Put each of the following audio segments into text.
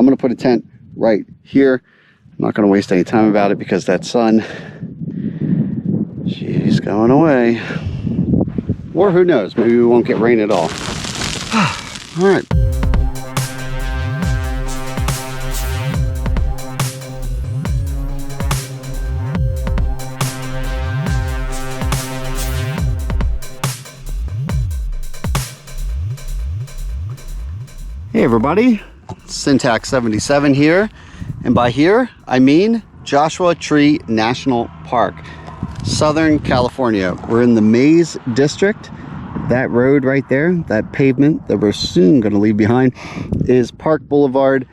I'm gonna put a tent right here. I'm not gonna waste any time about it because that sun, she's going away. Or who knows, maybe we won't get rain at all. All right. Hey everybody, Syntax 77 here, and by here I mean Joshua Tree National Park, Southern California. We're in the Maze District. That road right there, that pavement that we're soon going to leave behind, is Park Boulevard,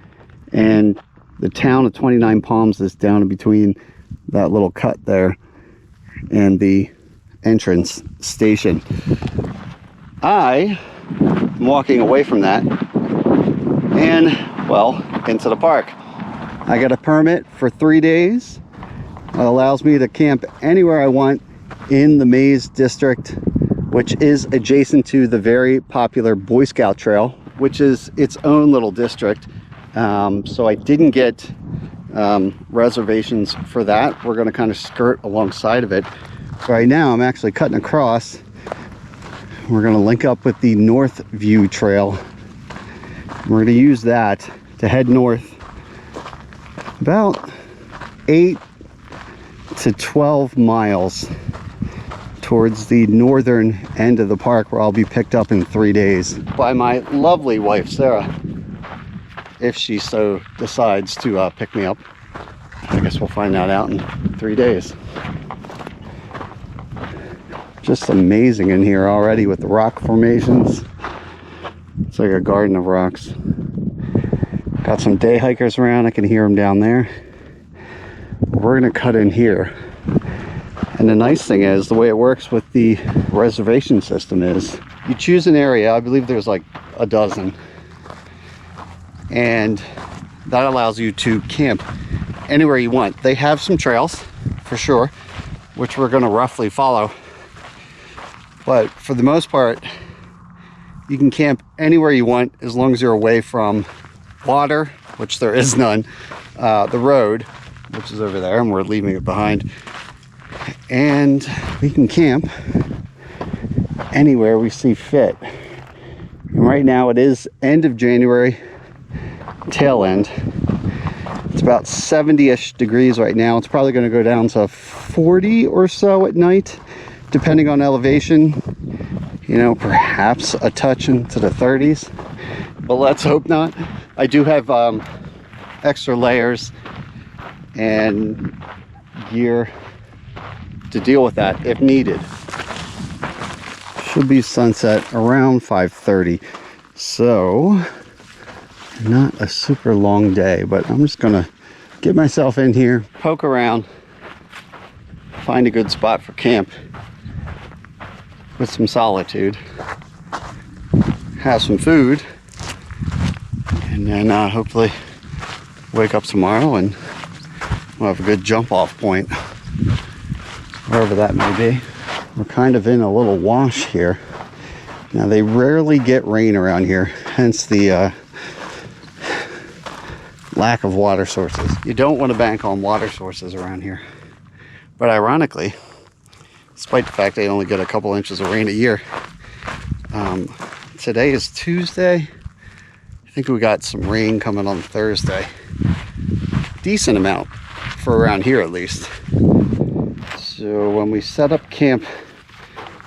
and the town of 29 Palms is down in between that little cut there and the entrance station. I am walking away from that and, well, into the park. I got a permit for 3 days. It allows me to camp anywhere I want in the Maze District, which is adjacent to the very popular Boy Scout Trail, which is its own little district. So I didn't get reservations for that. We're gonna kind of skirt alongside of it. Right now, I'm actually cutting across. We're gonna link up with the North View Trail. We're gonna use that to head north about 8 to 12 miles towards the northern end of the park, where I'll be picked up in 3 days by my lovely wife, Sarah, if she so decides to pick me up. I guess we'll find that out in 3 days. Just amazing in here already with the rock formations. It's like a garden of rocks. Got some day hikers around. I can hear them down there. We're gonna cut in here. And the nice thing is, the way it works with the reservation system is, you choose an area, I believe there's like a dozen, and that allows you to camp anywhere you want. They have some trails, for sure, which we're gonna roughly follow. But for the most part, you can camp anywhere you want as long as you're away from water, which there is none, the road, which is over there, and we're leaving it behind. And we can camp anywhere we see fit. And right now it is end of January, tail end. It's about 70-ish degrees right now. It's probably going to go down to 40 or so at night, depending on elevation. You know, perhaps a touch into the 30s, but let's hope not. I do have extra layers and gear to deal with that if needed. Should be sunset around 5:30, so not a super long day, but I'm just gonna get myself in here, poke around, find a good spot for camp with some solitude, have some food, and then hopefully wake up tomorrow and we'll have a good jump off point, wherever that may be. We're kind of in a little wash here. Now, they rarely get rain around here, hence the lack of water sources. You don't want to bank on water sources around here. But ironically, despite the fact they only get a couple inches of rain a year, today is Tuesday. I think we got some rain coming on Thursday. Decent amount for around here, at least. So when we set up camp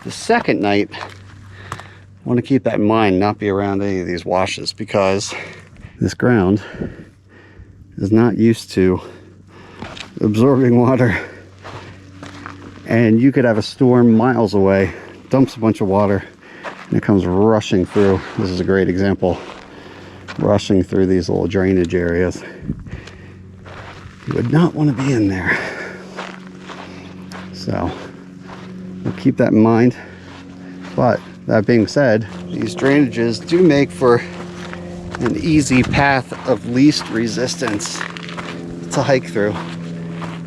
the second night, I want to keep that in mind, not be around any of these washes, because this ground is not used to absorbing water. And you could have a storm miles away, dumps a bunch of water, and it comes rushing through. This is a great example. Rushing through these little drainage areas. You would not want to be in there. So we'll keep that in mind. But that being said, these drainages do make for an easy path of least resistance to hike through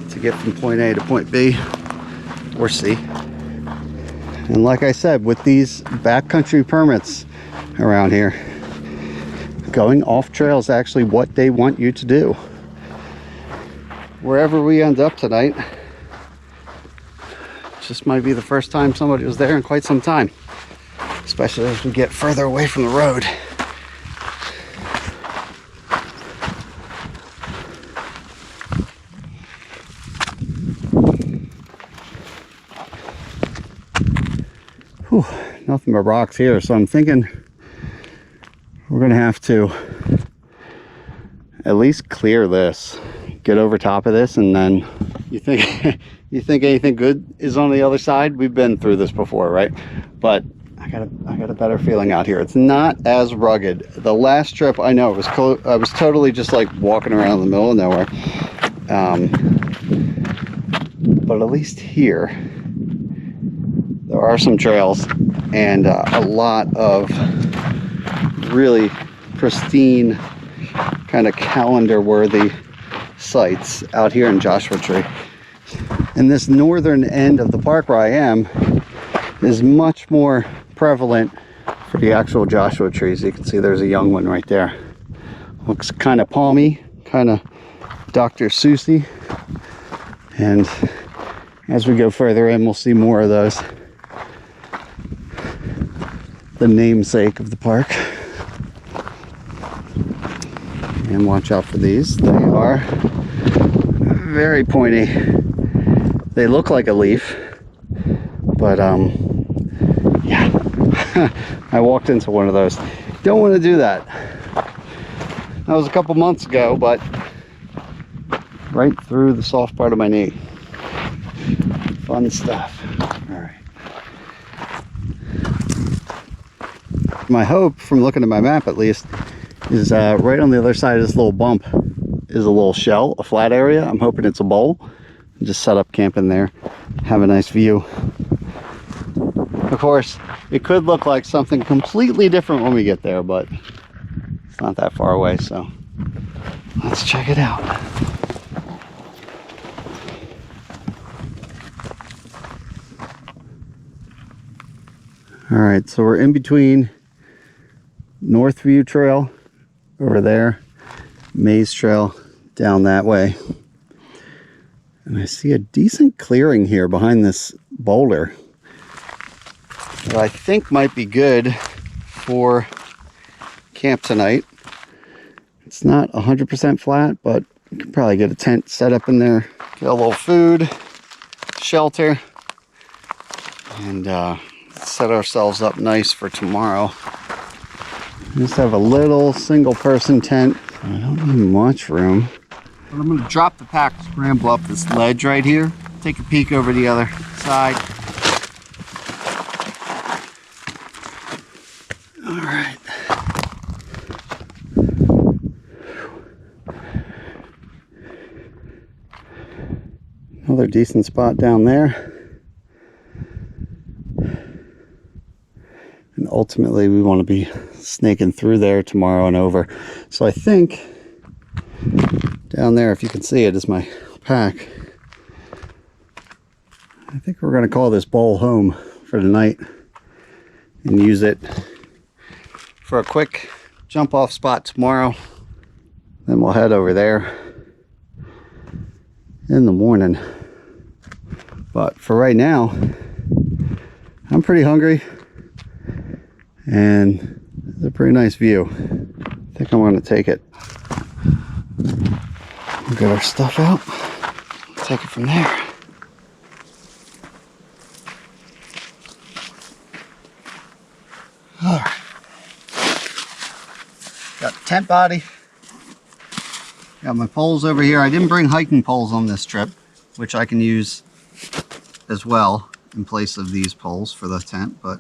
to get from point A to point B or C. And like I said, with these backcountry permits around here, going off trail is actually what they want you to do. Wherever we end up tonight, just might be the first time somebody was there in quite some time, especially as we get further away from the road. Whew, nothing but rocks here, so I'm thinking we're gonna have to at least clear this, get over top of this, and then you think you think anything good is on the other side? We've been through this before, right? But I got a better feeling out here. It's not as rugged. The last trip, I know, it was I was totally just like walking around in the middle of nowhere. But at least here there are some trails and a lot of really pristine, kind of calendar worthy sites out here in Joshua Tree. And this northern end of the park where I am is much more prevalent for the actual Joshua trees. You can see there's a young one right there. Looks kind of palmy, kind of Dr. Seussy. And as we go further in, we'll see more of those. The namesake of the park. And watch out for these. They are very pointy. They look like a leaf, but yeah. I walked into one of those. Don't want to do that. That was a couple months ago, but right through the soft part of my knee. Fun stuff. All right. My hope, from looking at my map at least, is right on the other side of this little bump is a little shell, a flat area. I'm hoping it's a bowl. Just set up camp in there, have a nice view. Of course, it could look like something completely different when we get there, but it's not that far away, so let's check it out. All right, so we're in between Northview Trail over there, Maze Trail down that way. And I see a decent clearing here behind this boulder that I think might be good for camp tonight. It's not 100% flat, but we can probably get a tent set up in there, get a little food, shelter, and set ourselves up nice for tomorrow. Just have a little single person tent. I don't need much room. But I'm going to drop the pack, scramble up this ledge right here, take a peek over the other side. All right. Another decent spot down there. And ultimately we want to be snaking through there tomorrow and over. So I think down there, if you can see it, is my pack. I think we're going to call this bowl home for the night and use it for a quick jump off spot tomorrow. Then we'll head over there in the morning. But for right now, I'm pretty hungry and it's a pretty nice view. I think I'm going to take it. We'll get our stuff out, take it from there. All right. Got the tent body. Got my poles over here. I didn't bring hiking poles on this trip, which I can use as well in place of these poles for the tent, but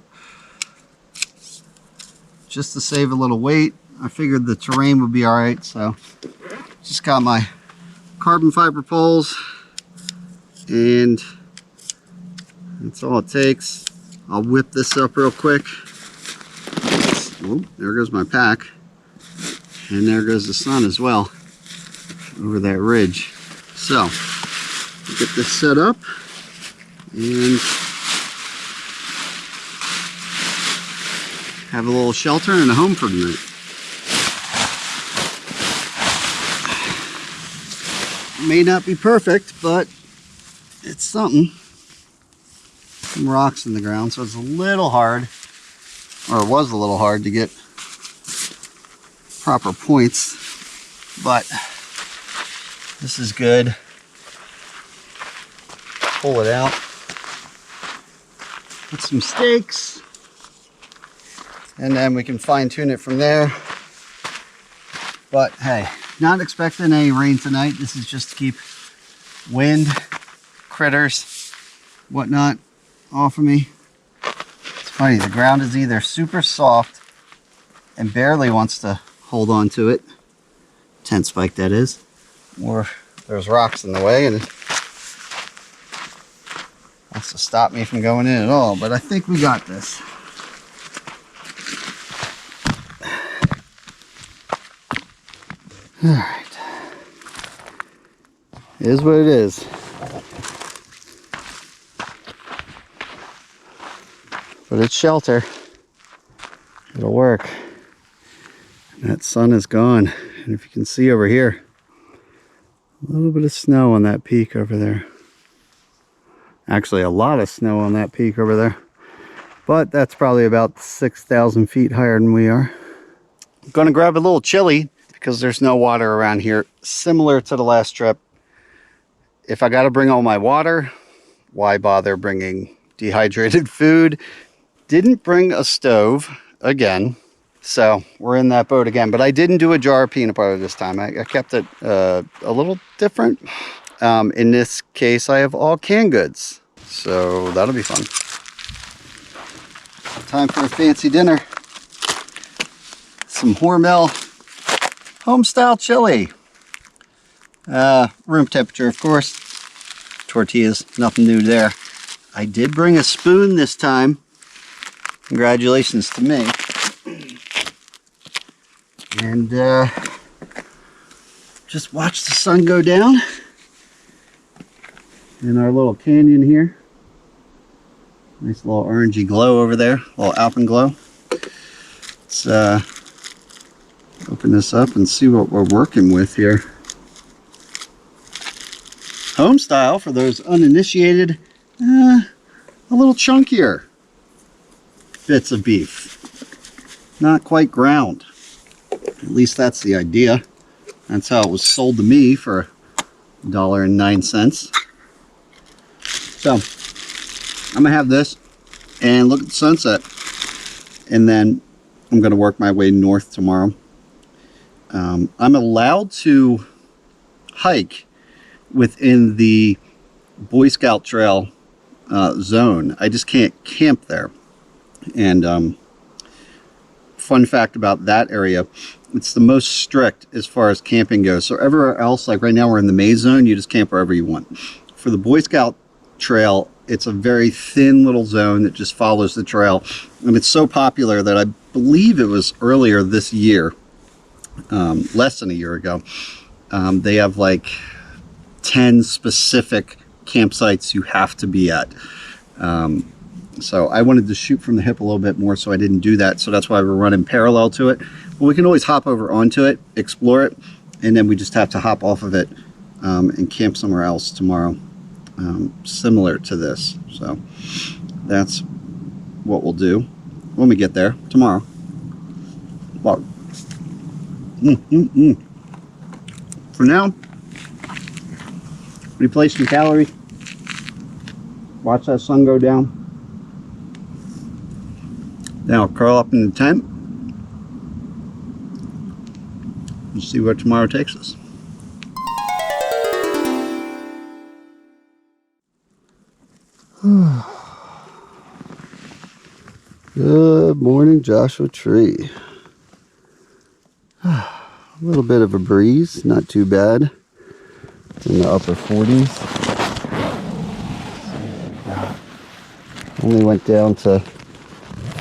just to save a little weight, I figured the terrain would be all right, so just got my carbon fiber poles, and that's all it takes. I'll whip this up real quick. Oh, there goes my pack, and there goes the sun as well over that ridge. So get this set up and have a little shelter and a home for the night. May not be perfect, but it's something. Some rocks in the ground, so it's a little hard, or it was a little hard to get proper points, but this is good. Pull it out. Put some stakes, and then we can fine tune it from there. But hey, not expecting any rain tonight. This is just to keep wind, critters, whatnot off of me. It's funny, the ground is either super soft and barely wants to hold on to it, tent spike that is, or there's rocks in the way and it wants to stop me from going in at all. But I think we got this. All right, it is what it is. But it's shelter. It'll work. And that sun is gone. And if you can see over here, a little bit of snow on that peak over there. Actually, a lot of snow on that peak over there. But that's probably about 6,000 feet higher than we are. I'm gonna grab a little chili because there's no water around here. Similar to the last trip. If I gotta bring all my water, why bother bringing dehydrated food? Didn't bring a stove again. So we're in that boat again, but I didn't do a jar of peanut butter this time. I kept it a little different. In this case, I have all canned goods, so that'll be fun. Time for a fancy dinner. Some Hormel home-style chili. Room temperature, of course. Tortillas, nothing new there. I did bring a spoon this time. Congratulations to me. And just watch the sun go down in our little canyon here. Nice little orangey glow over there, a little alpenglow. Let's open this up and see what we're working with here. Home style, for those uninitiated, a little chunkier bits of beef. Not quite ground. At least that's the idea. That's how it was sold to me for $1.09. So I'm gonna have this and look at the sunset, and then I'm gonna work my way north tomorrow. I'm allowed to hike within the Boy Scout Trail zone. I just can't camp there. And fun fact about that area, it's the most strict as far as camping goes. So everywhere else, like right now we're in the maze zone, you just camp wherever you want. For the Boy Scout Trail, it's a very thin little zone that just follows the trail. And it's so popular that I believe it was earlier this year, less than a year ago, they have like 10 specific campsites you have to be at. So I wanted to shoot from the hip a little bit more, so I didn't do that. So that's why we're running parallel to it. But we can always hop over onto it, explore it, and then we just have to hop off of it and camp somewhere else tomorrow, similar to this. So that's what we'll do when we get there tomorrow. Well, for now, replace some calories, watch that sun go down. Then I'll curl up in the tent and see where tomorrow takes us. Good morning, Joshua Tree. A little bit of a breeze, not too bad. It's in the upper 40s. Only went down to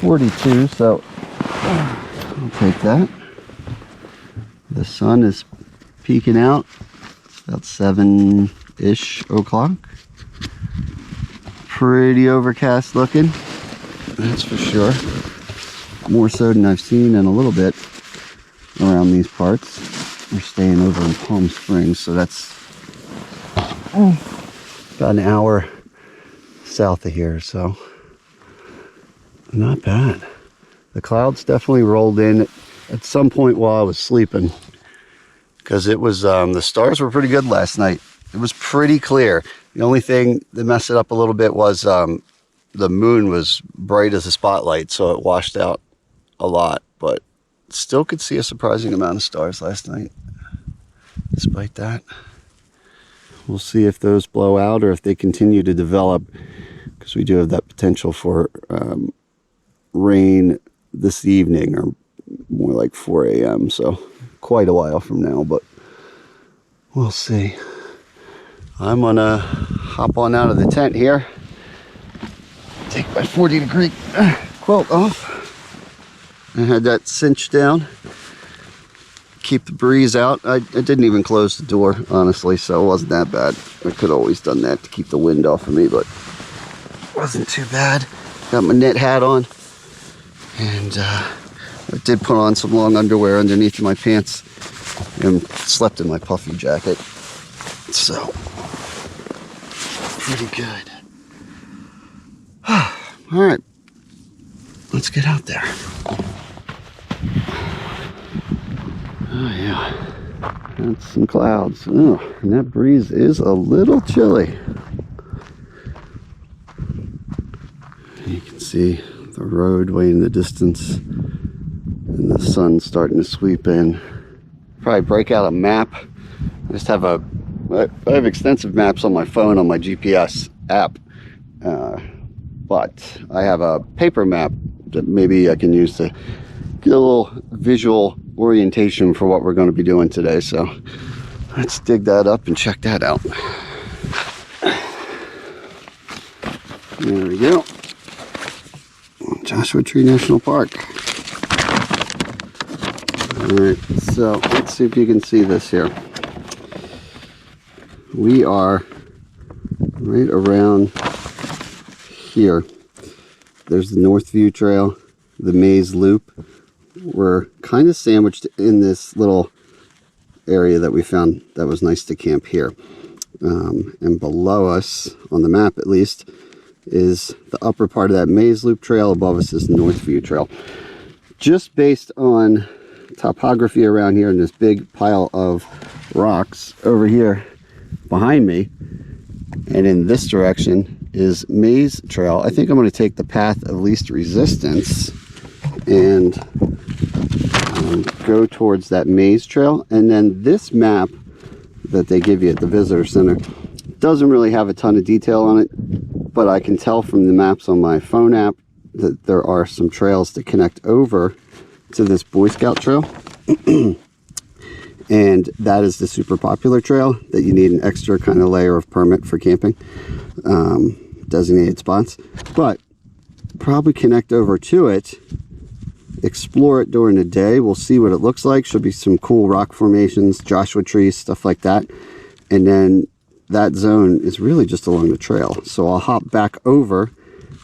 42, so I'll take that. The sun is peeking out. It's about 7-ish o'clock. Pretty overcast looking, that's for sure. More so than I've seen in a little bit around these parts. We're staying over in Palm Springs, so that's About an hour south of here, so not bad. The clouds definitely rolled in at some point while I was sleeping, because it was the stars were pretty good last night. It was pretty clear. The only thing that messed it up a little bit was the moon was bright as a spotlight, so it washed out a lot, but still could see a surprising amount of stars last night despite that. We'll see if those blow out or if they continue to develop, because we do have that potential for rain this evening, or more like 4 a.m. So quite a while from now, but we'll see. I'm gonna hop on out of the tent here, take my 40-degree quilt off. I had that cinched down, keep the breeze out. I didn't even close the door, honestly, so it wasn't that bad. I could have always done that to keep the wind off of me, but it wasn't too bad. Got my knit hat on, and I did put on some long underwear underneath my pants and slept in my puffy jacket. So, pretty good. All right, let's get out there. Oh yeah, that's some clouds. Oh, and that breeze is a little chilly. You can see the road way in the distance, and the sun starting to sweep in. Probably break out a map. I just have I have extensive maps on my phone on my GPS app, but I have a paper map that maybe I can use to get a little visual orientation for what we're going to be doing today. So let's dig that up and check that out. There we go. Joshua Tree National Park. Alright, so let's see if you can see this here. We are right around here. There's the Northview Trail, the Maze Loop. We're kind of sandwiched in this little area that we found that was nice to camp here. And below us, on the map at least, is the upper part of that Maze Loop Trail. Above us is the Northview Trail. Just based on topography around here and this big pile of rocks over here behind me, and in this direction is Maze Trail. I think I'm going to take the path of least resistance and go towards that Maze Trail. And then this map that they give you at the visitor center doesn't really have a ton of detail on it, but I can tell from the maps on my phone app that there are some trails that connect over to this Boy Scout trail. And that is the super popular trail that you need an extra kind of layer of permit for camping, designated spots. But probably connect over to it, explore it during the day. We'll see what it looks like. Should be some cool rock formations, Joshua trees, stuff like that. And then that zone is really just along the trail. So I'll hop back over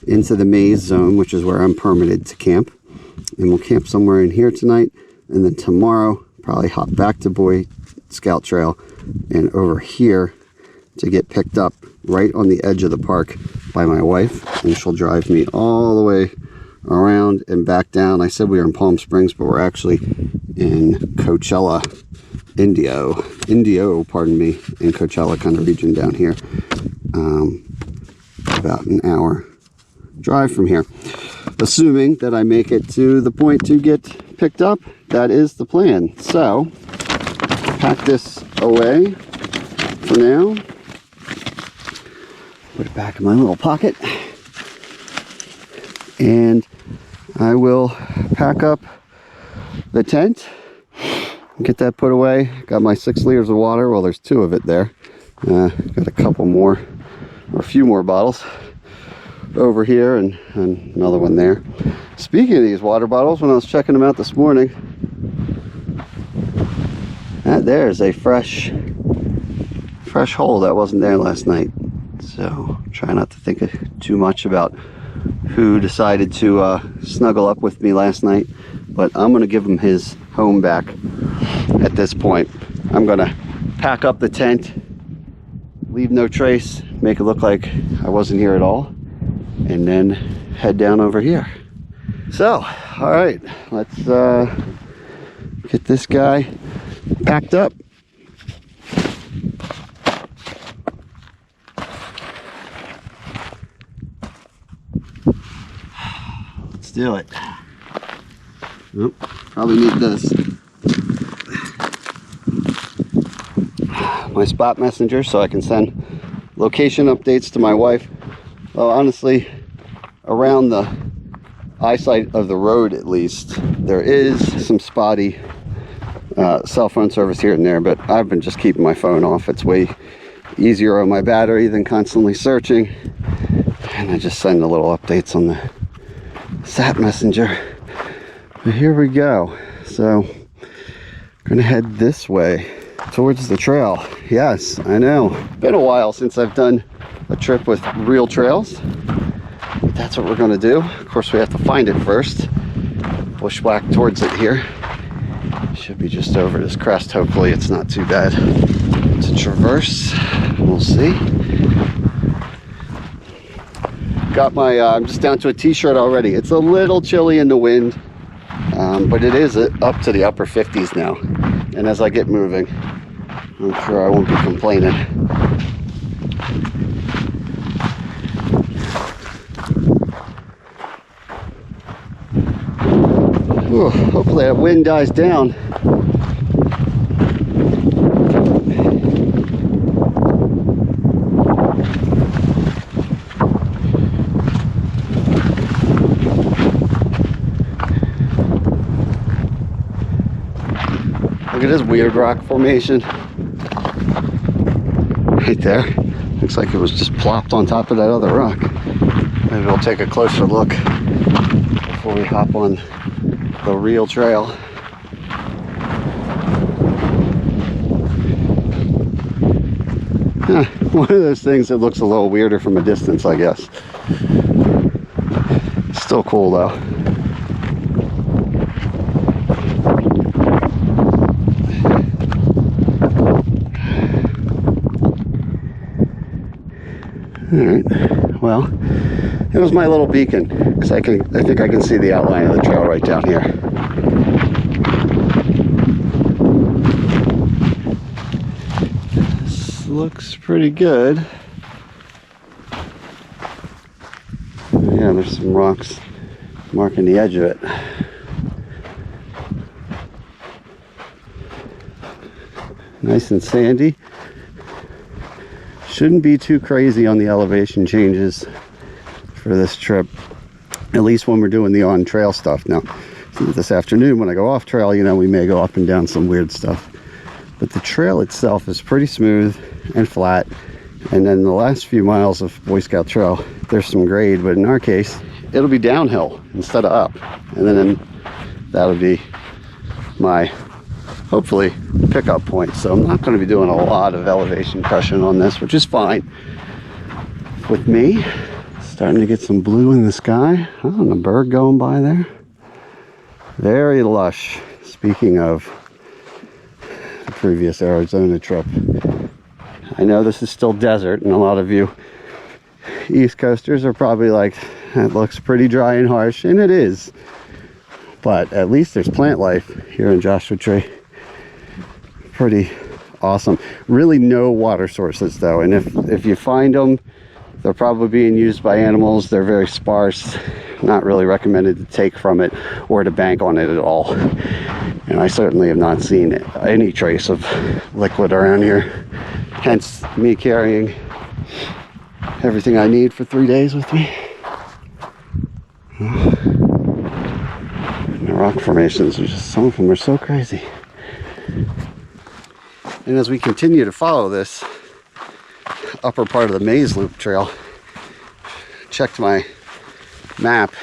into the maze zone, which is where I'm permitted to camp. And we'll camp somewhere in here tonight. And then tomorrow, probably hop back to Boy Scout Trail and over here to get picked up right on the edge of the park by my wife. And she'll drive me all the way around and back down. I said we were in Palm Springs, but we're actually in Coachella, Indio, pardon me, in Coachella kind of region down here. About an hour drive from here. Assuming that I make it to the point to get picked up, that is the plan. So, pack this away for now. Put it back in my little pocket. And I will pack up the tent, get that put away. Got my 6 liters of water. Well, there's 2 of it there. Got a couple more, or a few more bottles over here, and another one there. Speaking of these water bottles, when I was checking them out this morning, that there is a fresh hole that wasn't there last night. So try not to think too much about who decided to snuggle up with me last night, but I'm gonna give him his home back at this point. I'm gonna pack up the tent, leave no trace, make it look like I wasn't here at all, and then head down over here. So, all right, let's get this guy packed up. Let's do it. Oop, probably need this. My spot messenger so I can send location updates to my wife. Well, honestly, around the eyesight of the road at least, there is some spotty cell phone service here and there, but I've been just keeping my phone off. It's way easier on my battery than constantly searching, and I just send the little updates on the sat messenger. But here we go. So I'm gonna head this way towards the trail. Yes, I know, been a while since I've done a trip with real trails, but that's what we're gonna do. Of course, we have to find it first. Bushwhack towards it here. Should be just over this crest. Hopefully it's not too bad to traverse. We'll see. Got my I'm just down to a t-shirt already. It's a little chilly in the wind, but it is up to the upper 50s now, and as I get moving, I'm sure I won't be complaining. Ooh, hopefully that wind dies down. Look at this weird rock formation right there. Looks like it was just plopped on top of that other rock. Maybe we'll take a closer look before we hop on the real trail. One of those things that looks a little weirder from a distance, I guess. Still cool though. Alright, well, it was my little beacon, because I think I can see the outline of the trail right down here. This looks pretty good. Yeah, there's some rocks marking the edge of it. Nice and sandy. Shouldn't be too crazy on the elevation changes for this trip, at least when we're doing the on-trail stuff. Now, this afternoon when I go off trail, you know, we may go up and down some weird stuff, but the trail itself is pretty smooth and flat. And then the last few miles of Boy Scout Trail, there's some grade, but in our case, it'll be downhill instead of up. And then that'll be my, hopefully, pickup point. So I'm not going to be doing a lot of elevation crushing on this, which is fine with me. Starting to get some blue in the sky. Oh, and a bird going by there. Very lush. Speaking of the previous Arizona trip, I know this is still desert, and a lot of you East Coasters are probably like, that looks pretty dry and harsh, and it is. But at least there's plant life here in Joshua Tree. Pretty awesome. Really no water sources though, and if you find them, they're probably being used by animals. They're very sparse, not really recommended to take from it or to bank on it at all. And I certainly have not seen any trace of liquid around here, hence me carrying everything I need for 3 days with me. The rock formations are just, some of them are so crazy. And as we continue to follow this upper part of the Maze Loop Trail, checked my map,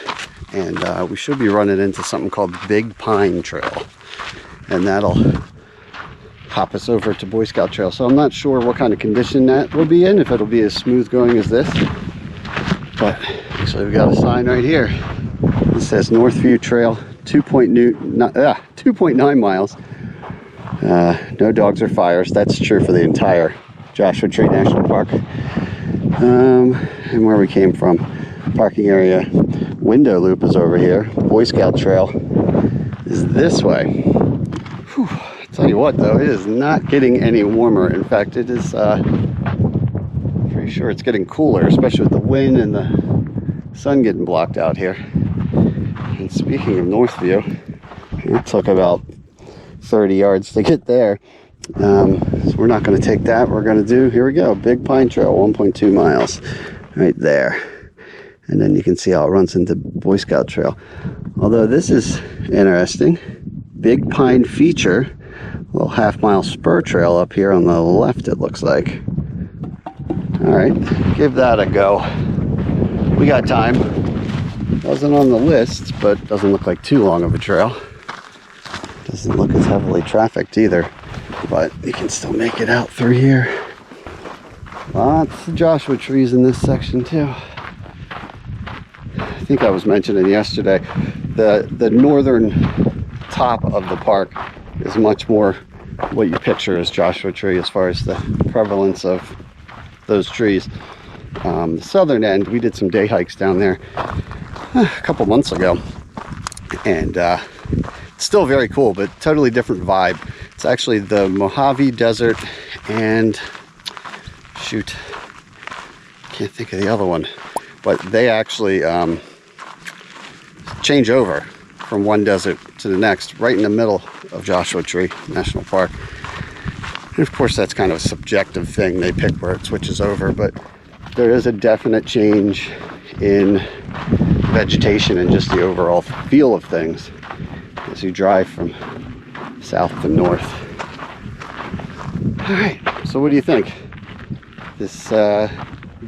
and we should be running into something called Big Pine Trail, and that'll hop us over to Boy Scout Trail. So I'm not sure what kind of condition that will be in, if it'll be as smooth going as this, but actually we got a sign right here. It says Northview Trail, 2.9 miles. No dogs or fires. That's true for the entire Joshua Tree National Park. And where we came from, parking area. Window loop is over here. Boy Scout trail is this way. Whew. Tell you what though, it is not getting any warmer. In fact, it is pretty sure it's getting cooler, especially with the wind and the sun getting blocked out here. And speaking of Northview, it took about 30 yards to get there. So we're not going to take that. We're going to do, here we go, Big Pine Trail, 1.2 miles right there. And then you can see how it runs into Boy Scout Trail. Although this is interesting. Big Pine feature, little half-mile spur trail up here on the left, it looks like. All right, give that a go. We got time. Wasn't on the list, but doesn't look like too long of a trail. Doesn't look as heavily trafficked either, but you can still make it out through here. Lots of Joshua trees in this section too. I think I was mentioning yesterday, the northern top of the park is much more what you picture as Joshua tree as far as the prevalence of those trees. The southern end, we did some day hikes down there a couple months ago, and it's still very cool, but totally different vibe. It's actually the Mojave Desert and shoot, can't think of the other one, but they actually change over from one desert to the next right in the middle of Joshua Tree National Park. And of course that's kind of a subjective thing, they pick where it switches over, but there is a definite change in vegetation and just the overall feel of things as you drive from south to north. All right, so what do you think? This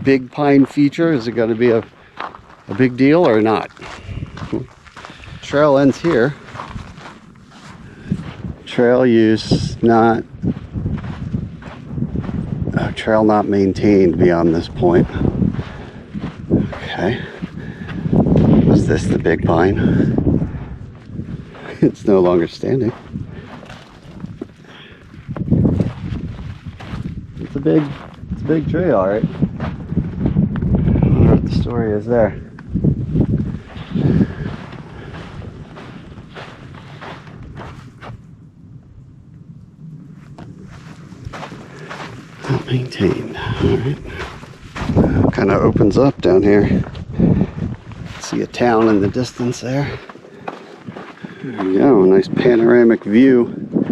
Big Pine feature, is it going to be a big deal or not? Trail ends here. Trail use not, trail not maintained beyond this point. Okay. Is this the Big Pine? It's no longer standing. It's a big tree, all right. I wonder what the story is there. Not maintained. All right. Kind of opens up down here. See a town in the distance there. There we go, a nice panoramic view.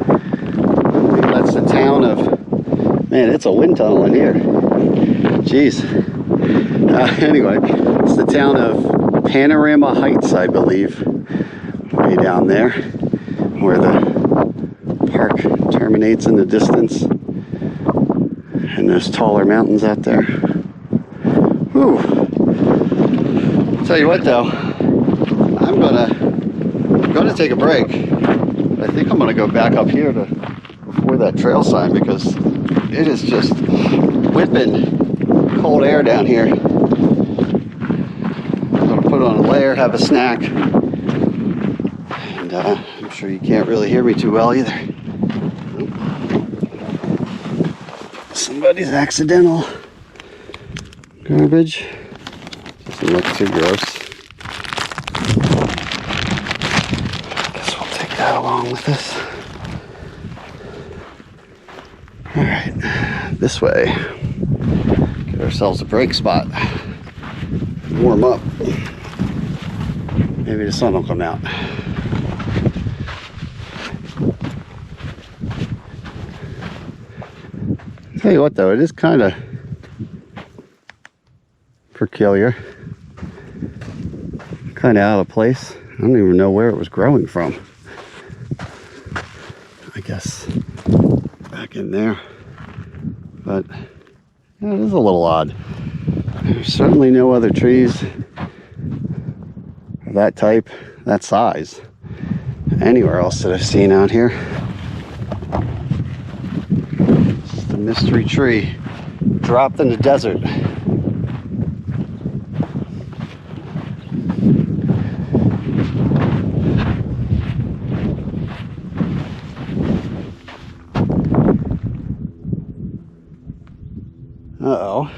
I think that's the town of, man, it's a wind tunnel in here. Jeez. Anyway, it's the town of Panorama Heights, I believe. Way down there, where the park terminates in the distance. And those taller mountains out there. Whew. Tell you what though, I'm gonna take a break. I think I'm gonna go back up here to before that trail sign because it is just whipping cold air down here. I'm gonna put on a layer, have a snack, and I'm sure you can't really hear me too well either. Somebody's accidental garbage. Doesn't look too gross. Guess we'll take that along with us. Alright, this way. Get ourselves a break spot. Warm up. Maybe the sun will come out. Tell you what though, it is kind of peculiar. Kind of out of place. I don't even know where it was growing from. I guess back in there. But yeah, it is a little odd. There's certainly no other trees of that type, that size, anywhere else that I've seen out here. It's the mystery tree dropped in the desert. Uh-oh. I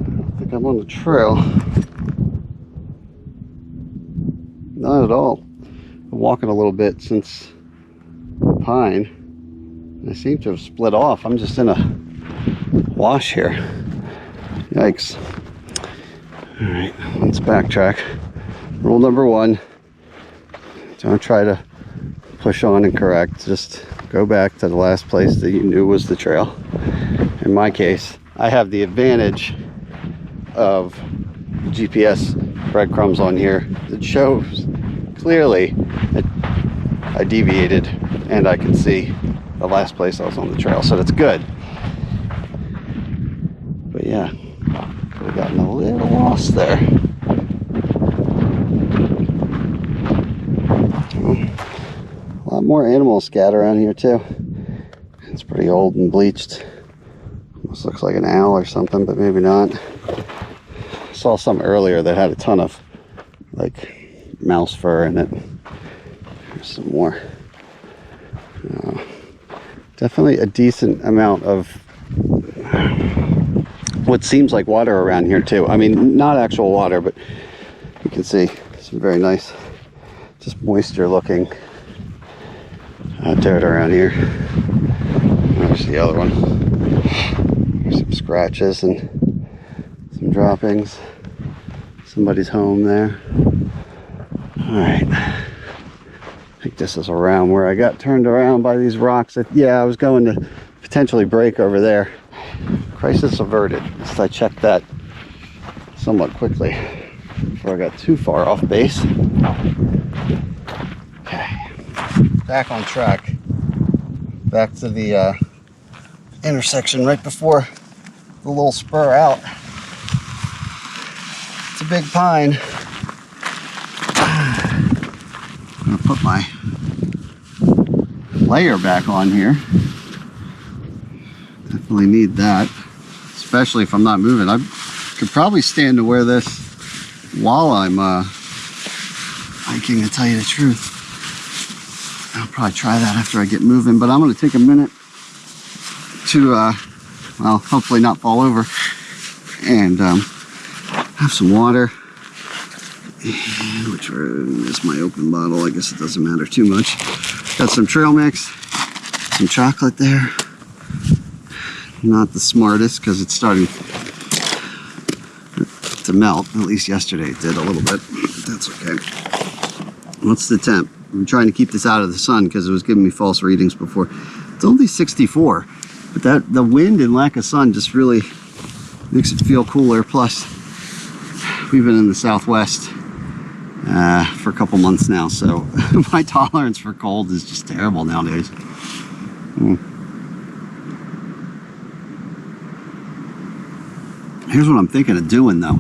don't think I'm on the trail. Not at all. I'm walking a little bit since the pine. I seem to have split off. I'm just in a wash here. Yikes. All right, let's backtrack. Rule number 1, don't try to push on and correct. Just go back to the last place that you knew was the trail. In my case, I have the advantage of GPS breadcrumbs on here that shows clearly that I deviated and I can see the last place I was on the trail, so that's good. But yeah, could have gotten a little lost there. A lot more animal scat around here too. It's pretty old and bleached. Almost looks like an owl or something, but maybe not. I saw some earlier that had a ton of like mouse fur in it. There's some more. Definitely a decent amount of what seems like water around here too. I mean, not actual water, but you can see some very nice, just moisture looking dirt around here. There's the other one. There's some scratches and some droppings. Somebody's home there. All right. I think this is around where I got turned around by these rocks. Yeah, I was going to potentially break over there. Crisis averted. At least I checked that somewhat quickly before I got too far off base. Okay, back on track. Back to the intersection right before the little spur out. It's a big pine. I'm gonna put my layer back on here. Definitely need that, especially if I'm not moving. I could probably stand to wear this while I'm hiking, to tell you the truth. I'll probably try that after I get moving, but I'm going to take a minute to, well, hopefully not fall over, and have some water. And which is my open bottle. I guess it doesn't matter too much. Got some trail mix, some chocolate there. Not the smartest because it's starting to melt. At least yesterday it did a little bit. That's okay. What's the temp? I'm trying to keep this out of the sun because it was giving me false readings before. It's only 64, but the wind and lack of sun just really makes it feel cooler. Plus, we've been in the Southwest for a couple months now, so my tolerance for cold is just terrible nowadays. Here's what I'm thinking of doing though.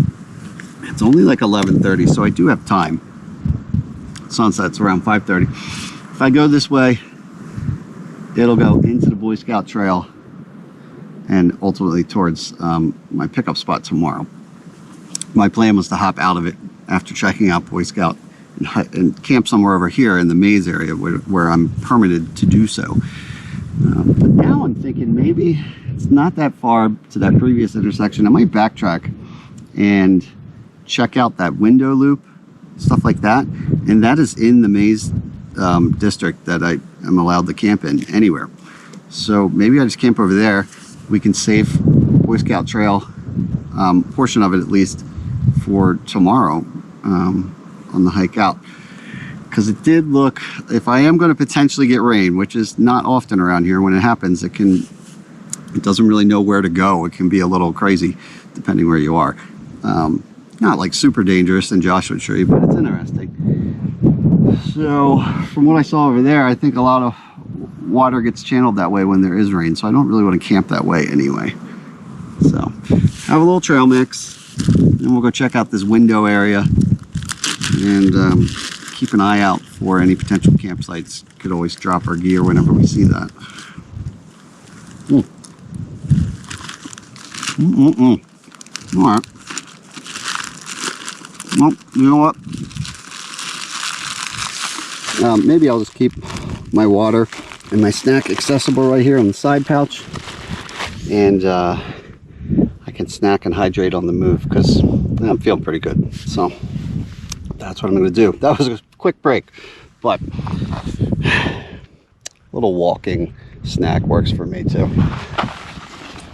It's only like 11:30, so I do have time. Sunset's around 5:30. If I go this way, it'll go into the Boy Scout Trail and ultimately towards my pickup spot tomorrow. My plan was to hop out of it after checking out Boy Scout and camp somewhere over here in the maze area where I'm permitted to do so. But now I'm thinking maybe it's not that far to that previous intersection. I might backtrack and check out that window loop, stuff like that. And that is in the maze district that I am allowed to camp in anywhere. So maybe I just camp over there. We can save Boy Scout Trail, portion of it at least, for tomorrow on the hike out. Because it did look, if I am going to potentially get rain, which is not often around here, when it happens, it doesn't really know where to go. It can be a little crazy depending where you are. Not like super dangerous in Joshua Tree, but it's interesting. So from what I saw over there, I think a lot of water gets channeled that way when there is rain, so I don't really want to camp that way anyway. So have a little trail mix, and we'll go check out this window area and keep an eye out for any potential campsites. Could always drop our gear whenever we see that. All right. Well, you know what? Maybe I'll just keep my water and my snack accessible right here on the side pouch. and I can snack and hydrate on the move because I'm feeling pretty good. So that's what I'm going to do. That was a quick break, but a little walking snack works for me too.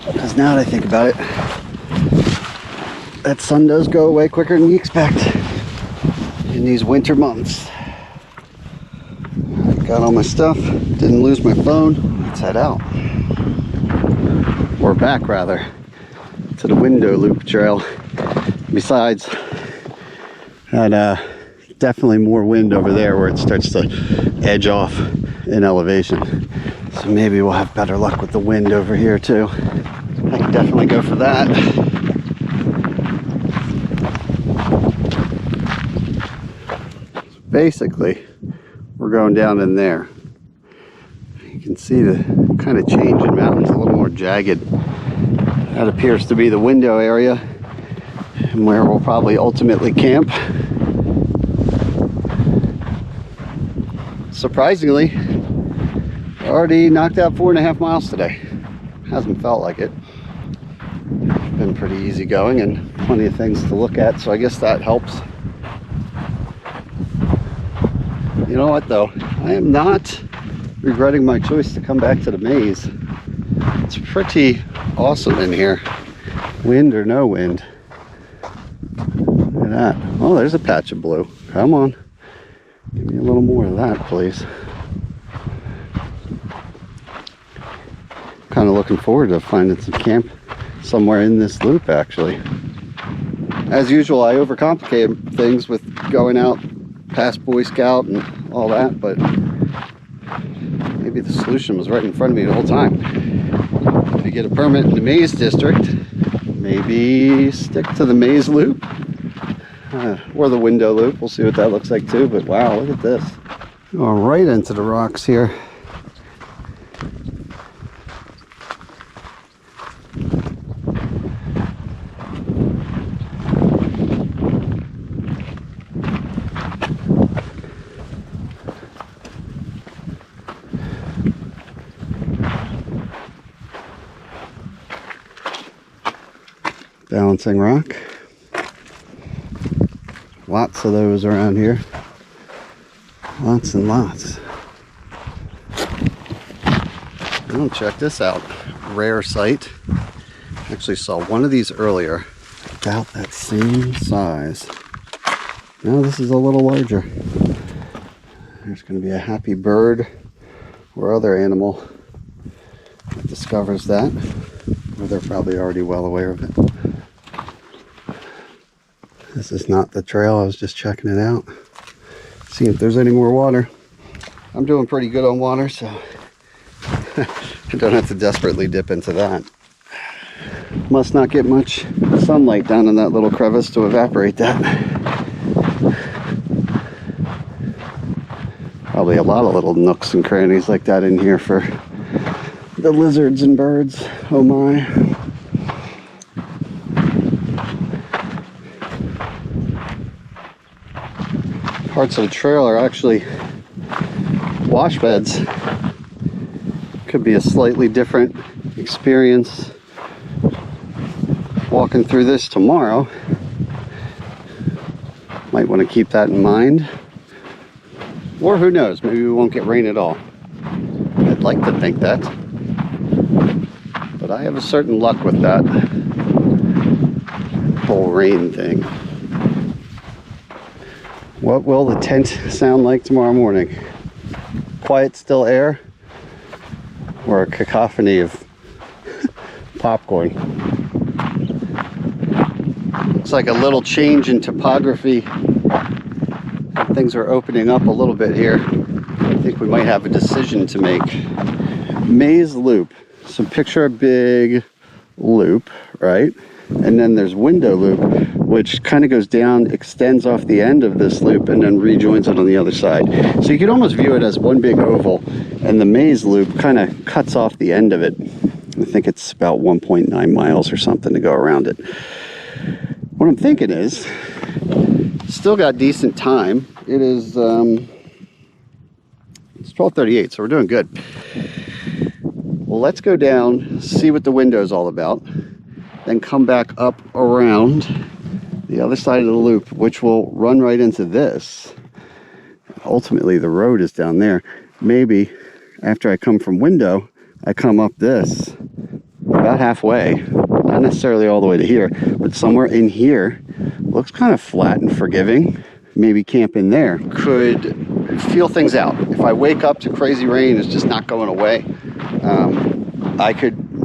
Because now that I think about it, that sun does go away quicker than you expect in these winter months. Got all my stuff, didn't lose my phone. Let's head out. Or back rather, to the window loop trail. Besides, had definitely more wind over there where it starts to edge off in elevation. So maybe we'll have better luck with the wind over here too. I can definitely go for that. So basically, we're going down in there. You can see the kind of change in mountains, a little more jagged. That appears to be the window area and where we'll probably ultimately camp. Surprisingly, I already knocked out 4.5 miles today. Hasn't felt like it. Been pretty easy going and plenty of things to look at, so I guess that helps. You know what though? I am not regretting my choice to come back to the maze. It's pretty awesome in here. Wind or no wind. Look at that. Oh, there's a patch of blue. Come on. Give me a little more of that, please. Kind of looking forward to finding some camp somewhere in this loop, actually. As usual, I overcomplicate things with going out past Boy Scout and all that, but maybe the solution was right in front of me the whole time. If you get a permit in the maze district, maybe stick to the maze loop or the window loop. We'll see what that looks like too, but wow, look at this. Going right into the rocks here. Balancing rock. Lots of those around here. Lots and lots. Oh, check this out. Rare sight. Actually saw one of these earlier. About that same size. Now this is a little larger. There's going to be a happy bird or other animal that discovers that. Or they're probably already well aware of it. This is not the trail, I was just checking it out. See if there's any more water. I'm doing pretty good on water, so I don't have to desperately dip into that. Must not get much sunlight down in that little crevice to evaporate that. Probably a lot of little nooks and crannies like that in here for the lizards and birds. Oh my. Parts of the trail are actually wash beds. Could be a slightly different experience walking through this tomorrow. Might want to keep that in mind. Or who knows, maybe we won't get rain at all. I'd like to think that. But I have a certain luck with that whole rain thing. What will the tent sound like tomorrow morning? Quiet, still air? Or a cacophony of popcorn? Looks like a little change in topography. Things are opening up a little bit here. I think we might have a decision to make. Maze loop. So picture a big loop, right? And then there's window loop, which kind of goes down, extends off the end of this loop, and then rejoins it on the other side. So you could almost view it as one big oval, and the maze loop kind of cuts off the end of it. I think it's about 1.9 miles or something to go around it. What I'm thinking is, still got decent time. It is, it's 12:38, so we're doing good. Well, let's go down, see what the window's all about, then come back up around the other side of the loop, which will run right into this. Ultimately, the road is down there. Maybe after I come from window, I come up this about halfway, not necessarily all the way to here, but somewhere in here. Looks kind of flat and forgiving. Maybe camp in there. Could feel things out. If I wake up to crazy rain, it's just not going away.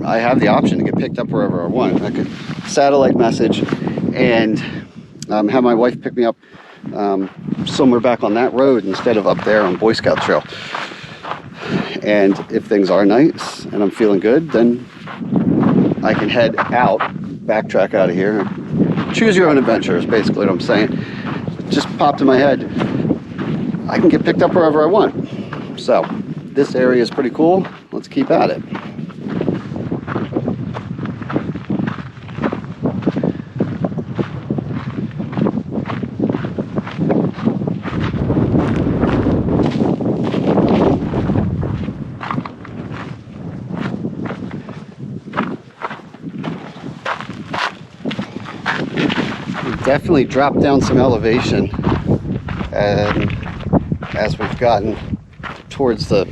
I have the option to get picked up wherever I want. I could satellite message and have my wife pick me up somewhere back on that road instead of up there on Boy Scout Trail. And if things are nice and I'm feeling good, then I can head out, backtrack out of here. Choose your own adventure is basically what I'm saying. It just popped in my head. I can get picked up wherever I want. So this area is pretty cool. Let's keep at it. Definitely dropped down some elevation, and as we've gotten towards the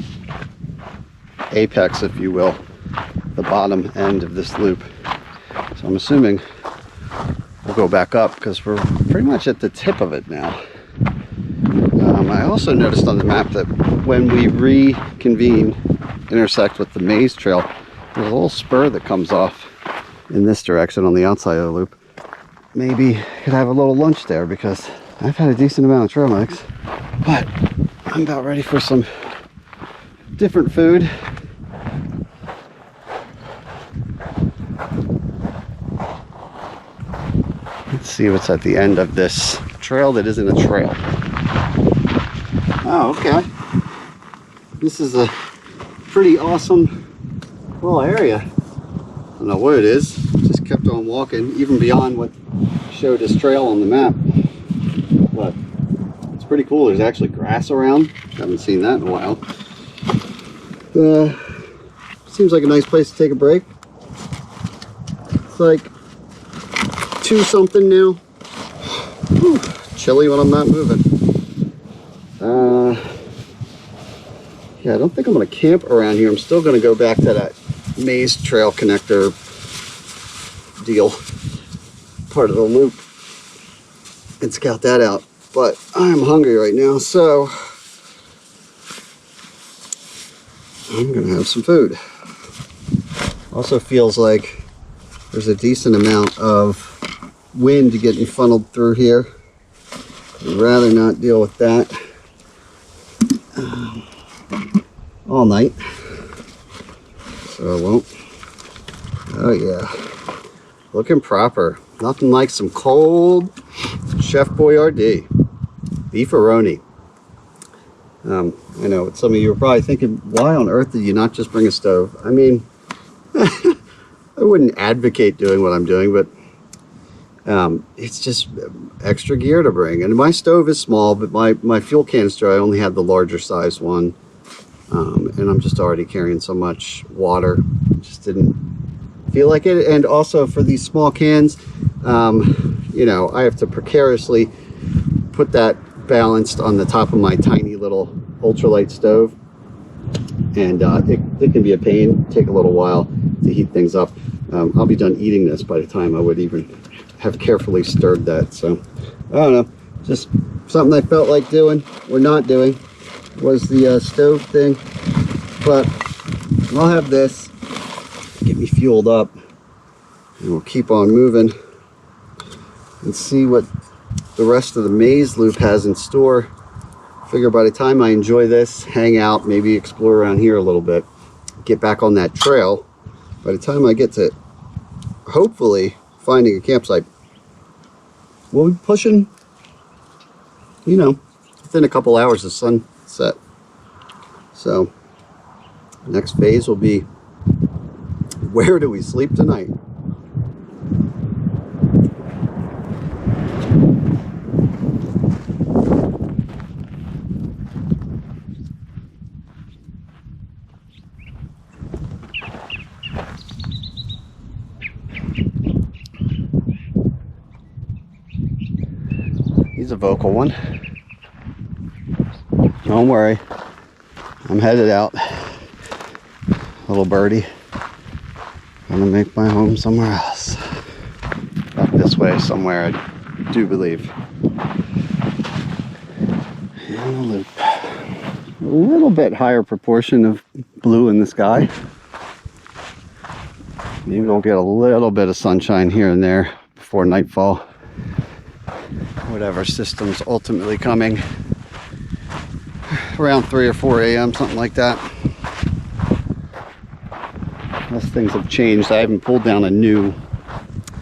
apex, if you will, the bottom end of this loop. So I'm assuming we'll go back up because we're pretty much at the tip of it now. I also noticed on the map that when we intersect with the maze trail, there's a little spur that comes off in this direction on the outside of the loop. Maybe could have a little lunch there because I've had a decent amount of trail mix, but I'm about ready for some different food. Let's see what's at the end of this trail that isn't a trail. Oh, okay. This is a pretty awesome little area. I don't know what it is. Just kept on walking, even beyond what showed as trail on the map. But it's pretty cool. There's actually grass around. Haven't seen that in a while. Seems like a nice place to take a break. It's like 2 something now. Whew, chilly when I'm not moving. Yeah, I don't think I'm going to camp around here. I'm still going to go back to that maze trail connector deal, part of the loop, and scout that out. But I'm hungry right now, so I'm gonna have some food. Also feels like there's a decent amount of wind getting funneled through here. I'd rather not deal with that all night, so I won't. Oh yeah, looking proper. Nothing like some cold Chef Boyardee beefaroni. I know what some of you are probably thinking, why on earth did you not just bring a stove? I mean, I wouldn't advocate doing what I'm doing, but it's just extra gear to bring. And my stove is small, but my fuel canister, I only had the larger size one. And I'm just already carrying so much water. Just didn't feel like it. And also for these small cans, you know, I have to precariously put that balanced on the top of my tiny little ultralight stove, and it can be a pain, take a little while to heat things up. I'll be done eating this by the time I would even have carefully stirred that. So I don't know, just something I felt like doing or not doing was the stove thing. But I'll have this get me fueled up, and we'll keep on moving and see what the rest of the maze loop has in store. Figure by the time I enjoy this, hang out, maybe explore around here a little bit, get back on that trail, by the time I get to hopefully finding a campsite, we'll be pushing, you know, within a couple hours of sunset. So next phase will be, where do we sleep tonight? a vocal one. Don't worry, I'm headed out. Little birdie. I'm gonna make my home somewhere else. Back this way somewhere, I do believe. And a loop. A little bit higher proportion of blue in the sky. Maybe we'll get a little bit of sunshine here and there before nightfall. Whatever system's ultimately coming. Around 3 or 4 a.m., something like that. Unless things have changed, I haven't pulled down a new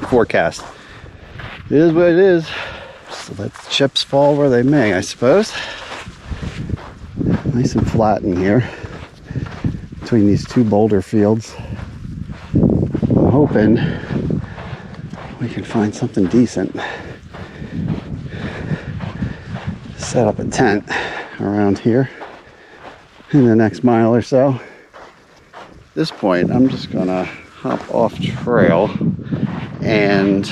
forecast. It is what it is. So let the chips fall where they may, I suppose. Nice and flat in here between these two boulder fields. I'm hoping we can find something decent. Set up a tent around here in the next mile or so. At this point, I'm just gonna hop off trail and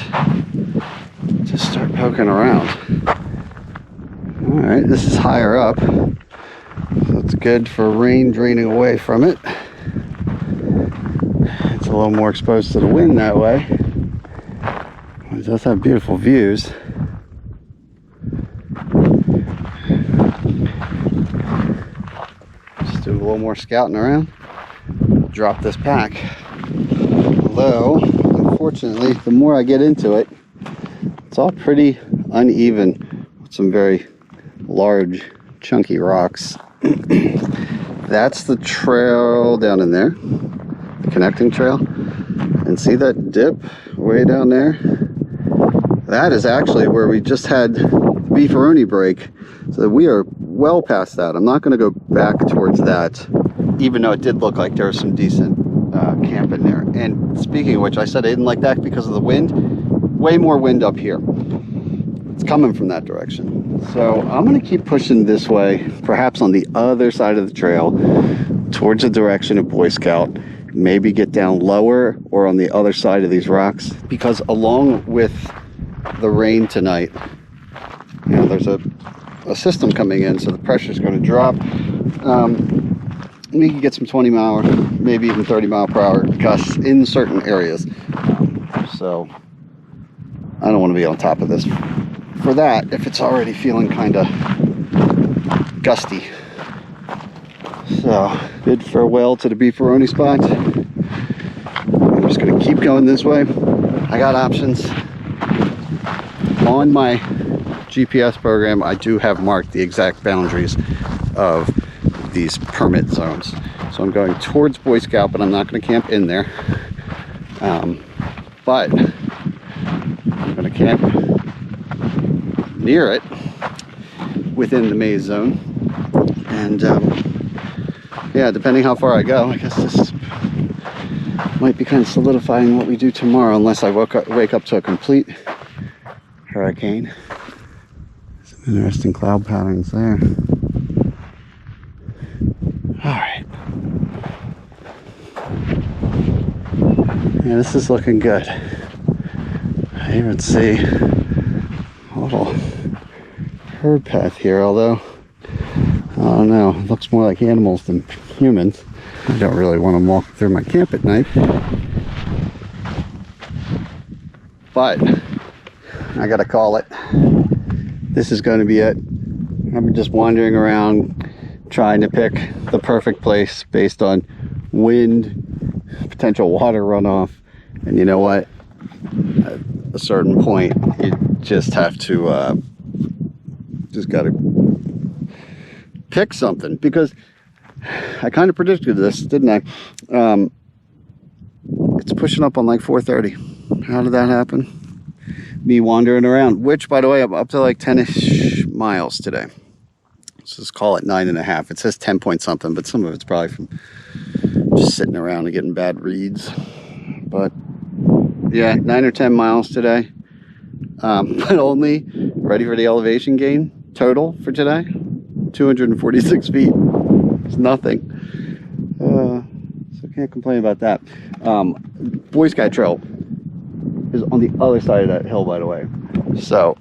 just start poking around. All right, this is higher up, so it's good for rain draining away from it. It's a little more exposed to the wind that way. It does have beautiful views. Just do a little more scouting around. We'll drop this pack. Although, unfortunately, the more I get into it, it's all pretty uneven with some very large, chunky rocks. That's the trail down in there, the connecting trail. And see that dip way down there? That is actually where we just had the beefaroni break. So we are well past that. I'm not going to go back towards that, even though it did look like there was some decent camp in there. And speaking of which, I said I didn't like that because of the wind. Way more wind up here. It's coming from that direction. So I'm going to keep pushing this way, perhaps on the other side of the trail, towards the direction of Boy Scout. Maybe get down lower or on the other side of these rocks, because along with the rain tonight, you know, there's a system coming in, so the pressure is going to drop. We can get some 20 mile, maybe even 30 mile per hour gusts in certain areas. So I don't want to be on top of this for that if it's already feeling kind of gusty. So, bid farewell to the beefaroni spot. I'm just going to keep going this way. I got options. On my GPS program, I do have marked the exact boundaries of these permit zones. So I'm going towards Boy Scout, but I'm not going to camp in there. But I'm going to camp near it, within the maze zone. And yeah, depending how far I go, I guess this might be kind of solidifying what we do tomorrow, unless I wake up to a complete hurricane. Some interesting cloud patterns there. All right. Yeah, this is looking good. I even see a little herd path here, although I don't know, it looks more like animals than humans. I don't really want to walk through my camp at night. But I gotta call it. This is going to be it. I'm just wandering around trying to pick the perfect place based on wind, potential water runoff, and you know what? At a certain point, you just have to just gotta pick something, because I kind of predicted this, didn't I? It's pushing up on like 4:30. How did that happen? Me wandering around, which, by the way, I'm up to like 10-ish miles today. Let's just call it 9.5. It says 10 point something, but some of it's probably from just sitting around and getting bad reads. But yeah, 9 or 10 miles today. But only, ready for the elevation gain total for today? 246 feet. It's nothing. So can't complain about that. Boy Scout Trail is on the other side of that hill, by the way. So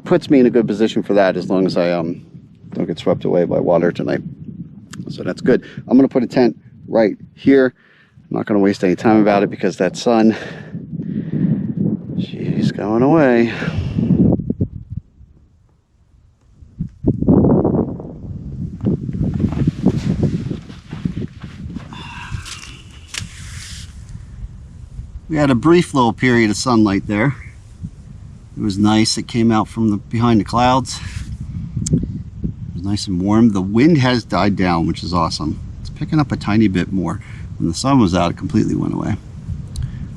puts me in a good position for that, as long as I don't get swept away by water tonight. So that's good. I'm going to put a tent right here. I'm not going to waste any time about it because that sun, she's going away. We had a brief little period of sunlight there. It was nice. It came out from behind the clouds. It was nice and warm. The wind has died down, which is awesome. It's picking up a tiny bit more. When the sun was out, it completely went away.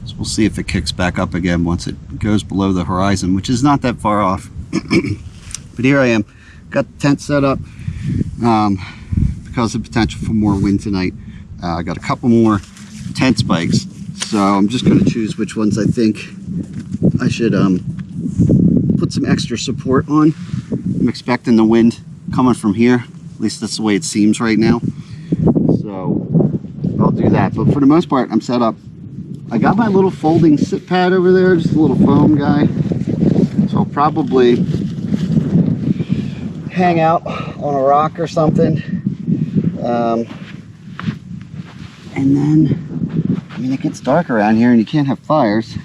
So we'll see if it kicks back up again once it goes below the horizon, which is not that far off. But here I am. Got the tent set up because of the potential for more wind tonight. I got a couple more tent spikes. So I'm just going to choose which ones I think I should put some extra support on. I'm expecting the wind coming from here. At least that's the way it seems right now. So I'll do that. But for the most part, I'm set up. I got my little folding sit pad over there, just a little foam guy. So I'll probably hang out on a rock or something. And then, I mean, it gets dark around here and you can't have fires.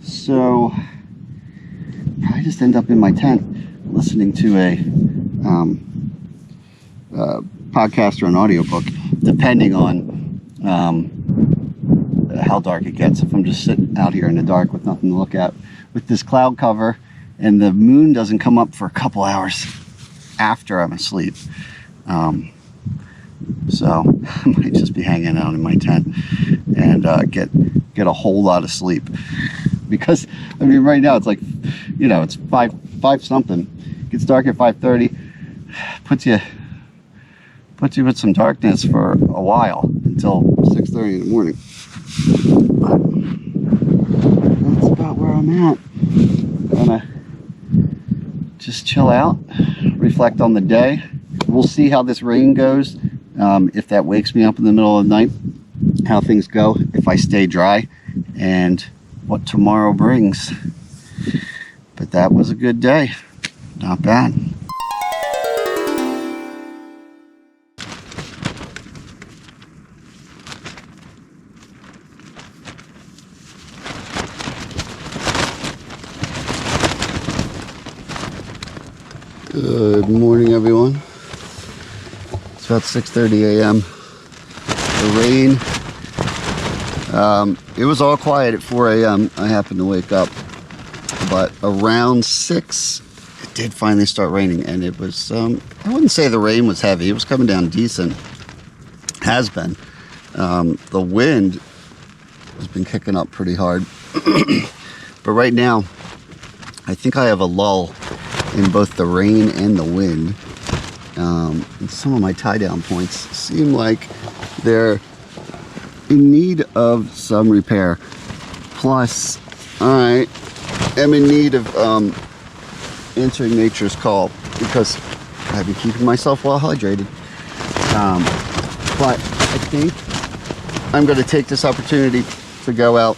So probably just end up in my tent listening to a podcast or an audiobook, depending on how dark it gets. If I'm just sitting out here in the dark with nothing to look at, with this cloud cover, and the moon doesn't come up for a couple hours after I'm asleep. So I might just be hanging out in my tent and get a whole lot of sleep, because I mean right now it's like, you know, it's 5 something. It gets dark at 5:30. Puts you with some darkness for a while until 6:30 in the morning. But that's about where I'm at. Gonna just chill out, reflect on the day. We'll see how this rain goes. If that wakes me up in the middle of the night, how things go, if I stay dry, and what tomorrow brings. But that was a good day. Not bad. Good morning, everyone. It's about 6:30 a.m. The rain, it was all quiet at 4 a.m. I happened to wake up, but around 6 it did finally start raining, and it was, I wouldn't say the rain was heavy. It was coming down decent. Has been. The wind has been kicking up pretty hard. But right now, I think I have a lull in both the rain and the wind. And some of my tie-down points seem like they're in need of some repair. Plus, I am in need of answering nature's call, because I've been keeping myself well hydrated. But I think I'm going to take this opportunity to go out,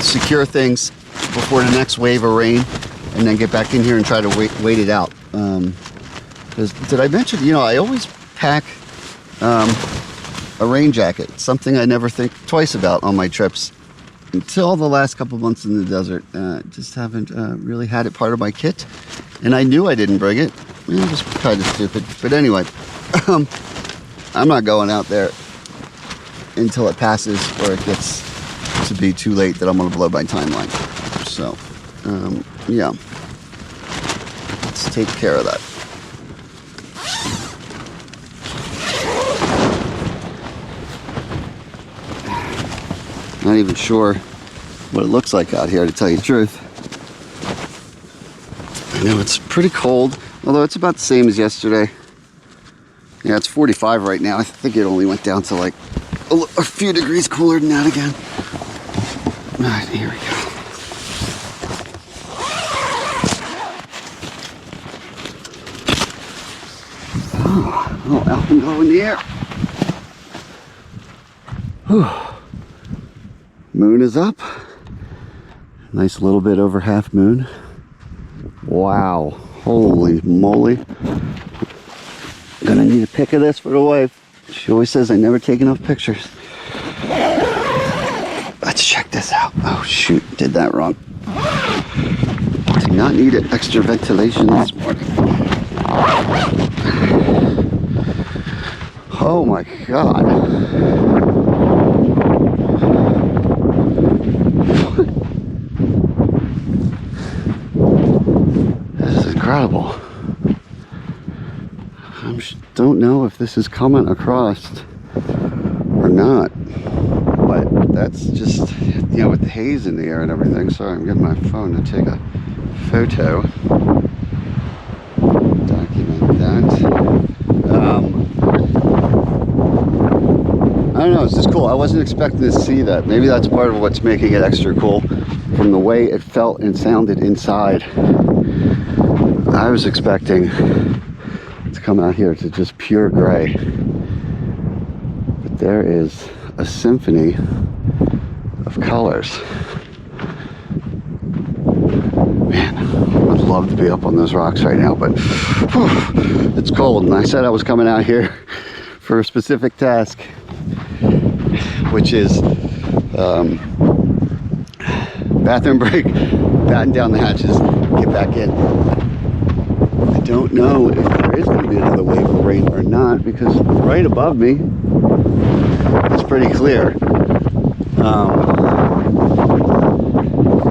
secure things before the next wave of rain, and then get back in here and try to wait it out. Did I mention, you know, I always pack a rain jacket, something I never think twice about on my trips until the last couple months in the desert. Just haven't really had it part of my kit, and I knew I didn't bring it. It was kind of stupid, but anyway, I'm not going out there until it passes or it gets to be too late that I'm going to blow my timeline. So, yeah, let's take care of that. Not even sure what it looks like out here, to tell you the truth. I know it's pretty cold, although it's about the same as yesterday. Yeah, it's 45 right now. I think it only went down to like a few degrees cooler than that again. All right, here we go. Oh, a little alpenglow in the air. Whew. Moon is up. Nice little bit over half moon. Wow, holy moly. Gonna need a pic of this for the wife. She always says I never take enough pictures. Let's check this out. Oh shoot, did that wrong. Did not need extra ventilation this morning. Oh my God. This is incredible. I don't know if this is coming across or not, but that's just, you know, with the haze in the air and everything. Sorry, I'm getting my phone to take a photo. Document that. I don't know, it's just cool. I wasn't expecting to see that. Maybe that's part of what's making it extra cool from the way it felt and sounded inside. I was expecting to come out here to just pure gray. But there is a symphony of colors. Man, I'd love to be up on those rocks right now, but whew, it's cold. And I said I was coming out here for a specific task, which is bathroom break, batten down the hatches, get back in. I don't know if there is going to be another wave of rain or not, because right above me it's pretty clear.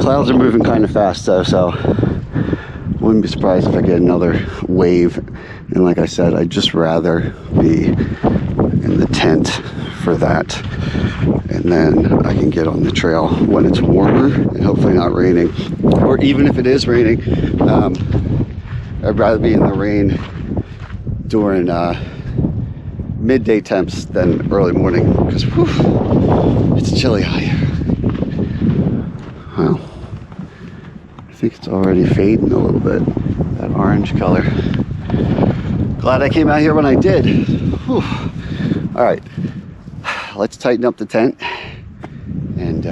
Clouds are moving kind of fast though, so wouldn't be surprised if I get another wave. And like I said, I'd just rather be in the tent for that, and then I can get on the trail when it's warmer and hopefully not raining. Or even if it is raining, I'd rather be in the rain during midday temps than early morning, because it's chilly out here. Well, I think it's already fading a little bit, that orange color. Glad I came out here when I did. Whew. All right, let's tighten up the tent and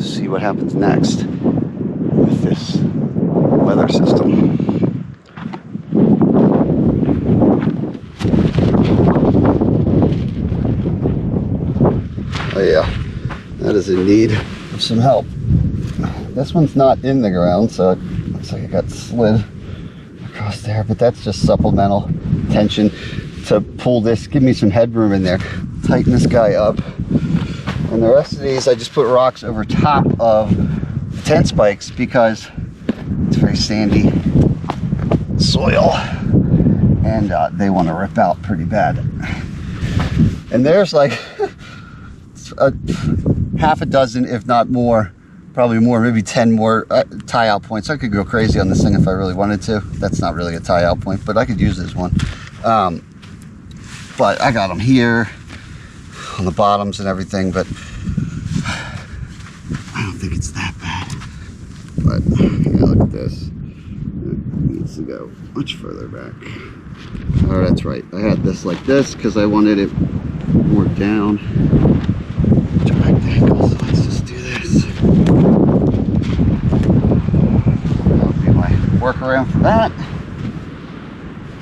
see what happens next with this weather system. Oh yeah, that is in need of some help. This one's not in the ground, so it looks like it got slid across there, but that's just supplemental tension to pull this, give me some headroom in there, tighten this guy up. And the rest of these, I just put rocks over top of the tent spikes because it's very sandy soil and they want to rip out pretty bad. And there's like half a dozen, if not more, probably more, maybe 10 more tie out points. I could go crazy on this thing if I really wanted to. That's not really a tie out point, but I could use this one. But I got them here on the bottoms and everything, but I don't think it's that bad. But yeah, look at this. It needs to go much further back. Oh, that's right. I had this like this because I wanted it more down. Direct angle, so let's just do this. That'll be my workaround for that.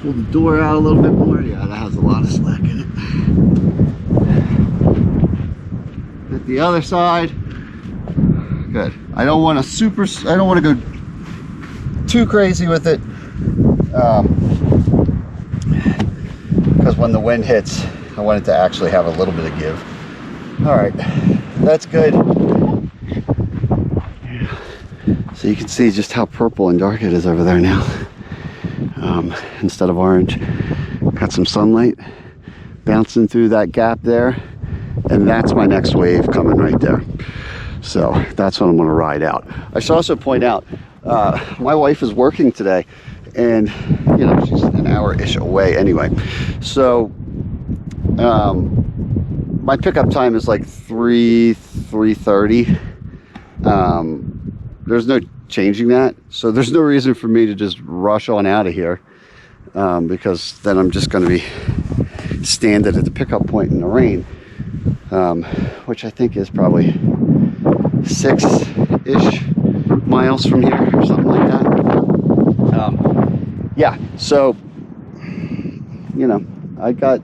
Pull the door out a little bit more. Yeah, that has a lot of slack in it. At the other side, good. I don't want to go too crazy with it, because when the wind hits, I want it to actually have a little bit of give. All right, that's good. So you can see just how purple and dark it is over there now. Instead of orange, got some sunlight bouncing through that gap there, and that's my next wave coming right there. So that's what I'm going to ride out. I should also point out, my wife is working today, and you know, she's an hour-ish away anyway. So my pickup time is like 3:30. There's no changing that, so there's no reason for me to just rush on out of here, because then I'm just going to be standing at the pickup point in the rain, which I think is probably 6-ish miles from here or something like that. Yeah, so you know, I got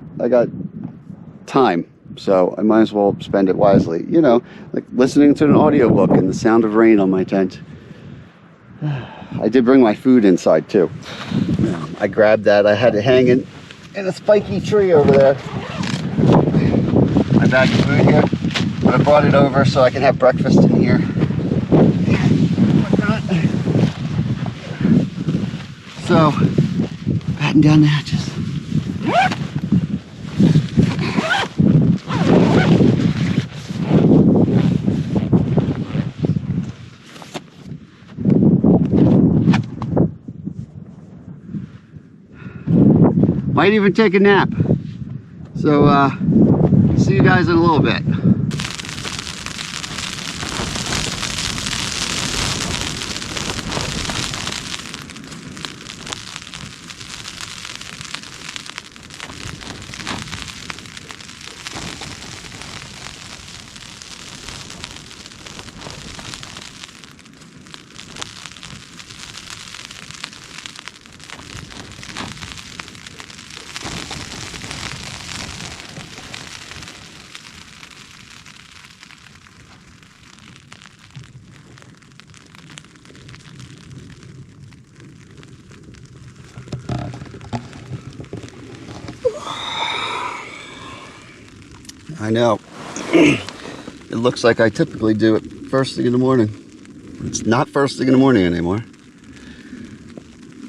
time, so I might as well spend it wisely. You know, like listening to an audiobook and the sound of rain on my tent. I did bring my food inside too. I grabbed that. I had it hanging in a spiky tree over there. My bag of food here, but I brought it over so I can have breakfast in here. Whatnot. So, batten down the hatches. Might even take a nap. So, see you guys in a little bit. I know. It looks like I typically do it first thing in the morning. It's not first thing in the morning anymore.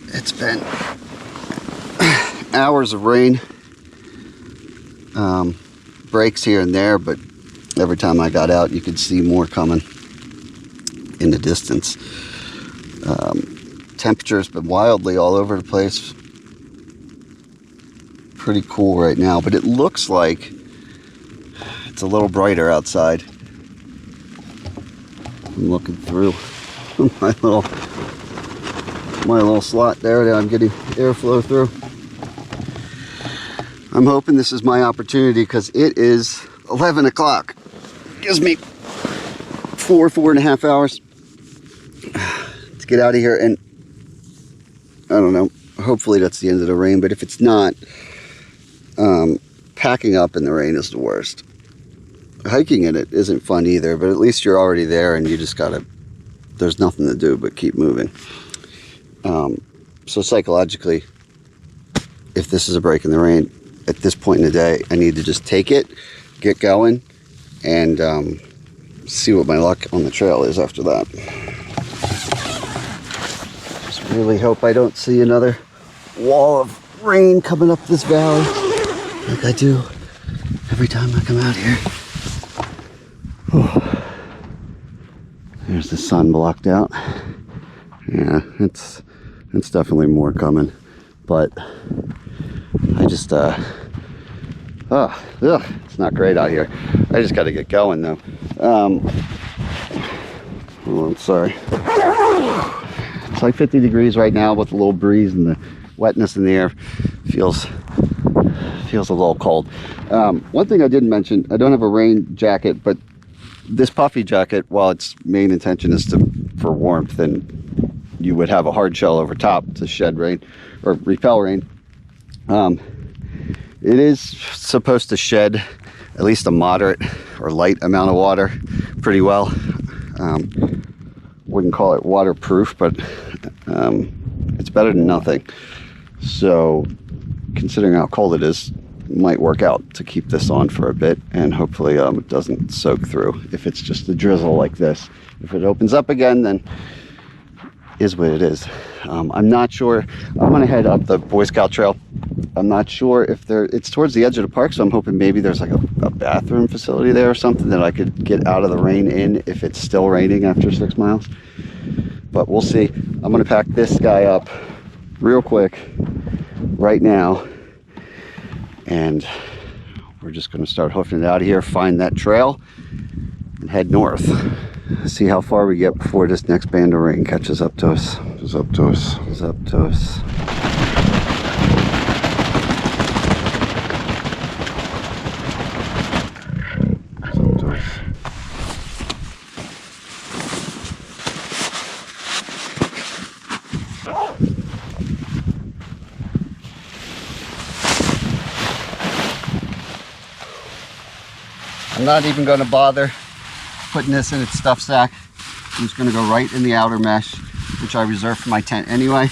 It's been hours of rain, breaks here and there, but every time I got out, you could see more coming in the distance. Temperature's been wildly all over the place. Pretty cool right now, but it looks like it's a little brighter outside. I'm looking through my little slot there that I'm getting airflow through. I'm hoping this is my opportunity because it is 11 o'clock. Gives me four and a half hours to get out of here, and I don't know, hopefully that's the end of the rain, but if it's not, packing up in the rain is the worst. Hiking in it isn't fun either, but at least you're already there and you just gotta, there's nothing to do but keep moving. So psychologically, if this is a break in the rain, at this point in the day, I need to just take it, get going, and see what my luck on the trail is after that. Just really hope I don't see another wall of rain coming up this valley like I do every time I come out here. There's the sun blocked out. Yeah, it's definitely more coming, but I just it's not great out here. I just got to get going though. Oh, I'm sorry. It's like 50 degrees right now with a little breeze, and the wetness in the air feels a little cold. One thing I didn't mention, I don't have a rain jacket, but this puffy jacket, while its main intention is for warmth, and you would have a hard shell over top to shed rain or repel rain, it is supposed to shed at least a moderate or light amount of water pretty well. Wouldn't call it waterproof, but it's better than nothing. So considering how cold it is, it might work out to keep this on for a bit, and hopefully it doesn't soak through if it's just a drizzle like this. If it opens up again, then is what it is. I'm not sure. I'm gonna head up the Boy Scout trail. I'm not sure if it's towards the edge of the park, so I'm hoping maybe there's like a bathroom facility there or something that I could get out of the rain in if it's still raining after 6 miles. But we'll see. I'm gonna pack this guy up real quick right now, and we're just gonna start hoofing it out of here, find that trail, and head north. See how far we get before this next band of rain catches up to us. It's up to us. It's up to us. It's up to us. I'm not even going to bother putting this in its stuff sack. I'm just going to go right in the outer mesh, which I reserved for my tent anyway.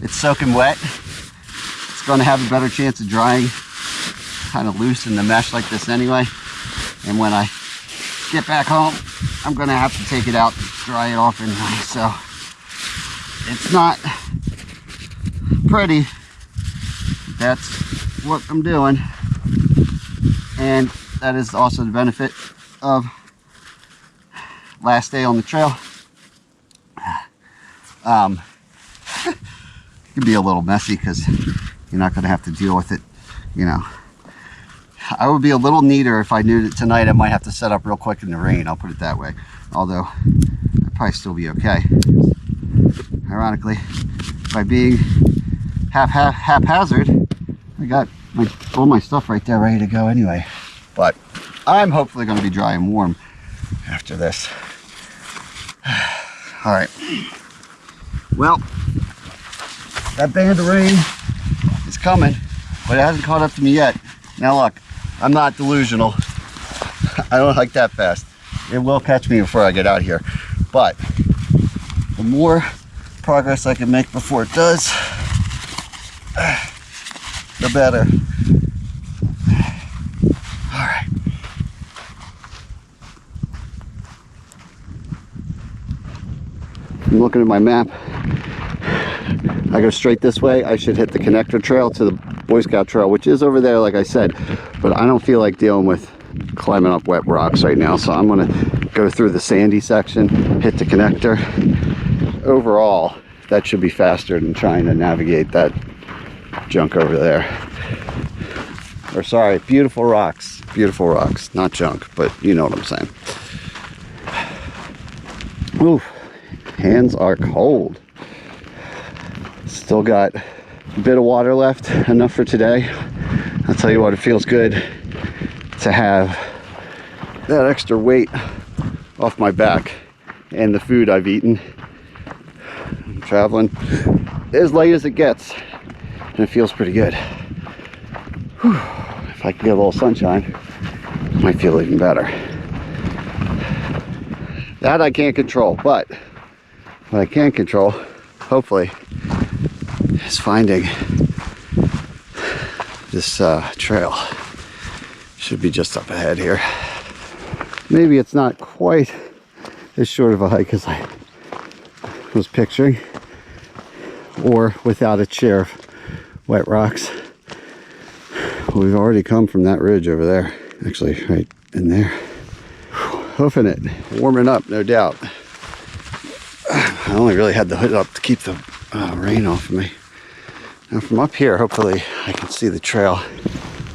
It's soaking wet. It's going to have a better chance of drying kind of loose in the mesh like this anyway. And when I get back home, I'm going to have to take it out and dry it off anyway. So it's not pretty. That's what I'm doing. And that is also the benefit of last day on the trail. It can be a little messy because you're not going to have to deal with it, you know. I would be a little neater if I knew that tonight I might have to set up real quick in the rain. I'll put it that way. Although I'd probably still be okay. Ironically, by being haphazard, I got all my stuff right there ready to go anyway. But I'm hopefully going to be dry and warm after this. All right. Well, that band of rain is coming, but it hasn't caught up to me yet. Now look, I'm not delusional. I don't hike that fast. It will catch me before I get out here. But the more progress I can make before it does, the better. All right. I'm looking at my map. I go straight this way. I should hit the connector trail to the Boy Scout trail, which is over there, like I said. But I don't feel like dealing with climbing up wet rocks right now. So I'm going to go through the sandy section, hit the connector. Overall, that should be faster than trying to navigate that junk over there. Or sorry, beautiful rocks, not junk, but you know what I'm saying. Ooh, hands are cold. Still got a bit of water left, enough for today. I'll tell you what, it feels good to have that extra weight off my back and the food I've eaten. I'm traveling as light as it gets, and it feels pretty good. Whew. If I can get a little sunshine, it might feel even better. That I can't control, but what I can control, hopefully, is finding this trail. Should be just up ahead here. Maybe it's not quite as short of a hike as I was picturing, or without its share of wet rocks. We've already come from that ridge over there, actually right in there. Hoofing it, warming up, no doubt. I only really had the hood up to keep the rain off of me. Now from up here, hopefully I can see the trail.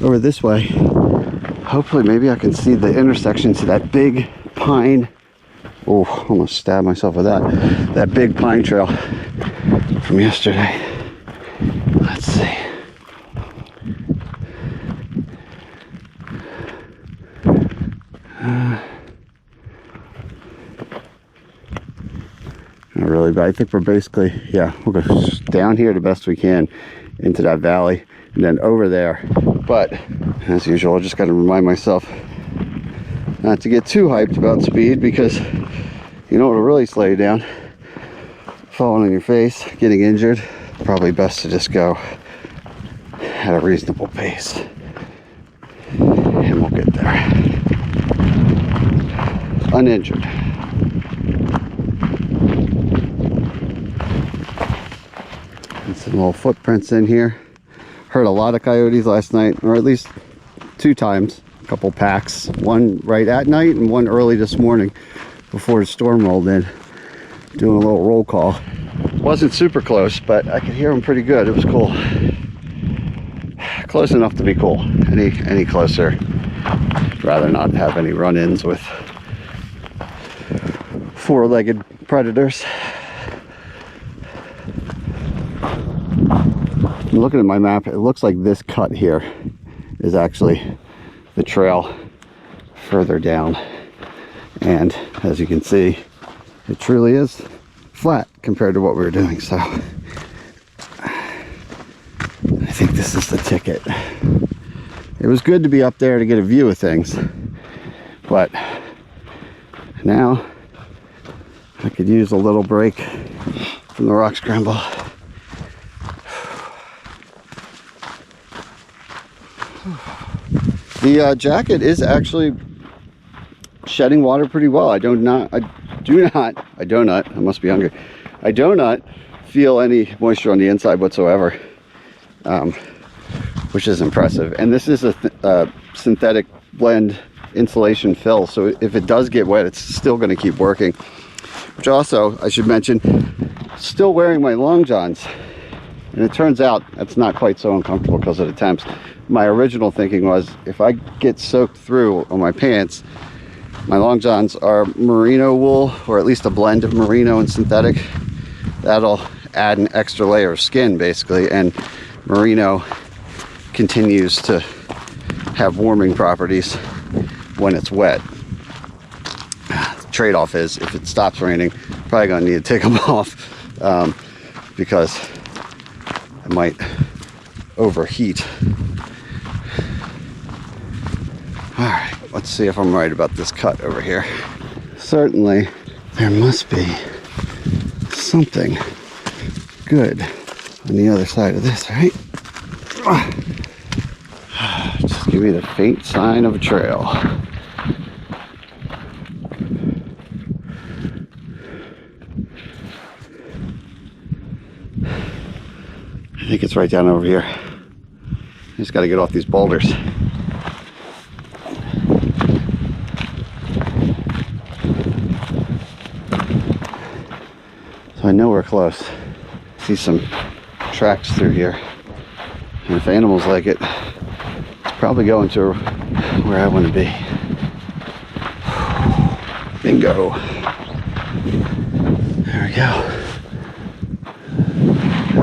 Over this way, hopefully maybe I can see the intersection to that big pine. Oh, almost stabbed myself with that. That big pine trail from yesterday. Let's see. Not really, but I think we're basically, yeah, we'll go down here the best we can into that valley and then over there. But as usual, I just got to remind myself not to get too hyped about speed, because you know what'll really slow you down? Falling on your face, getting injured. Probably best to just go at a reasonable pace, and we'll get there uninjured. And some little footprints in here. Heard a lot of coyotes last night, or at least 2 times. A couple packs, one right at night and one early this morning before the storm rolled in. Doing a little roll call. Wasn't super close, but I could hear them pretty good. It was cool. Close enough to be cool. Any closer, I'd rather not have any run-ins with 4-legged predators. I'm looking at my map. It looks like this cut here is actually the trail further down, and as you can see, it truly is flat compared to what we were doing. So I think this is the ticket. It was good to be up there to get a view of things, But now I could use a little break from the rock scramble. The jacket is actually shedding water pretty well. I do not, I must be hungry. I do not feel any moisture on the inside whatsoever, which is impressive. And this is a synthetic blend insulation fill, so if it does get wet, it's still going to keep working. Which also, I should mention, still wearing my long johns, and it turns out that's not quite so uncomfortable because of the temps. My original thinking was, if I get soaked through on my pants, my long johns are merino wool, or at least a blend of merino and synthetic. That'll add an extra layer of skin basically, and merino continues to have warming properties when it's wet. The trade-off is, if it stops raining, probably gonna need to take them off, because it might overheat. All right, let's see if I'm right about this cut over here. Certainly, there must be something good on the other side of this, right? Just give me the faint sign of a trail. I think it's right down over here. I just got to get off these boulders. So I know we're close. See some tracks through here. And if animals like it, it's probably going to where I want to be. Bingo. There we go.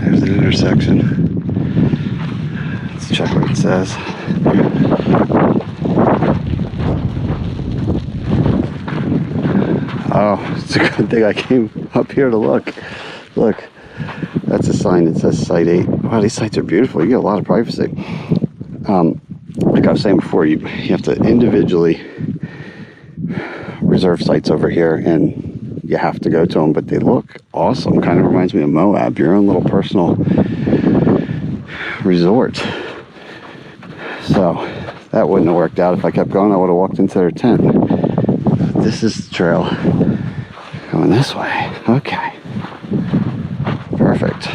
There's an intersection. Let's check what it says. Oh, it's a good thing I came up here to look. Look, that's a sign that says Site 8. Wow, these sites are beautiful. You get a lot of privacy. Like I was saying before, you have to individually reserve sites over here, and you have to go to them, but they look awesome. Kind of reminds me of Moab, your own little personal resort. So that wouldn't have worked out. If I kept going, I would have walked into their tent. This is the trail going this way. Okay, perfect.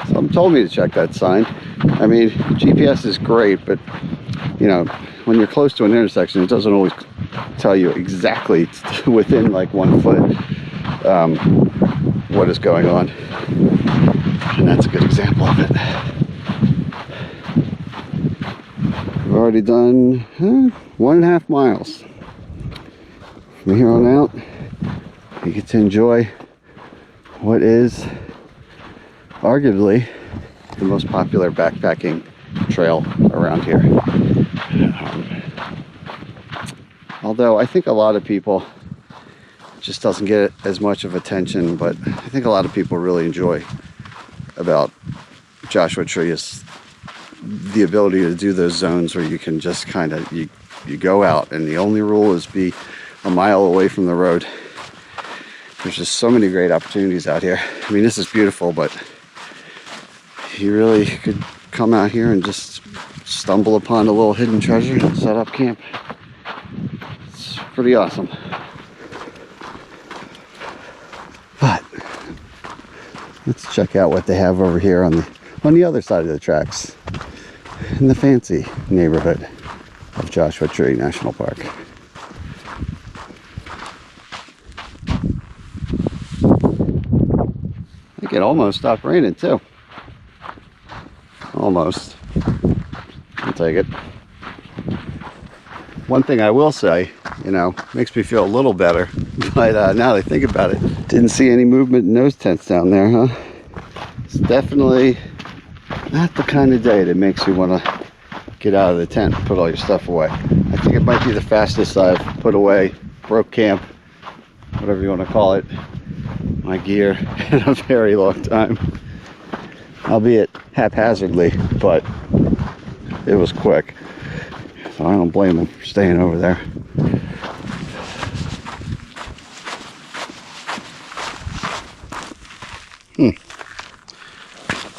Someone told me to check that sign. I mean, GPS is great, but you know, when you're close to an intersection, it doesn't always tell you exactly within like 1 foot what is going on, and that's a good example of it. We've already done 1.5 miles. From here on out, you get to enjoy what is arguably the most popular backpacking trail around here. Although I think a lot of people, it just doesn't get as much of attention, but I think a lot of people really enjoy about Joshua Tree is the ability to do those zones where you can just kind of, you go out, and the only rule is be a mile away from the road. There's just so many great opportunities out here. I mean, this is beautiful, but you really could come out here and just stumble upon a little hidden treasure and set up camp. It's pretty awesome. But let's check out what they have over here on the other side of the tracks, in the fancy neighborhood of Joshua Tree National Park. I think it almost stopped raining too. Almost. I'll take it. One thing I will say, you know, makes me feel a little better, but now that I think about it, didn't see any movement in those tents down there, huh? It's definitely not the kind of day that makes you want to get out of the tent and put all your stuff away. I think it might be the fastest I've put away, broke camp, whatever you want to call it, my gear in a very long time. Albeit haphazardly, but it was quick. So I don't blame them for staying over there.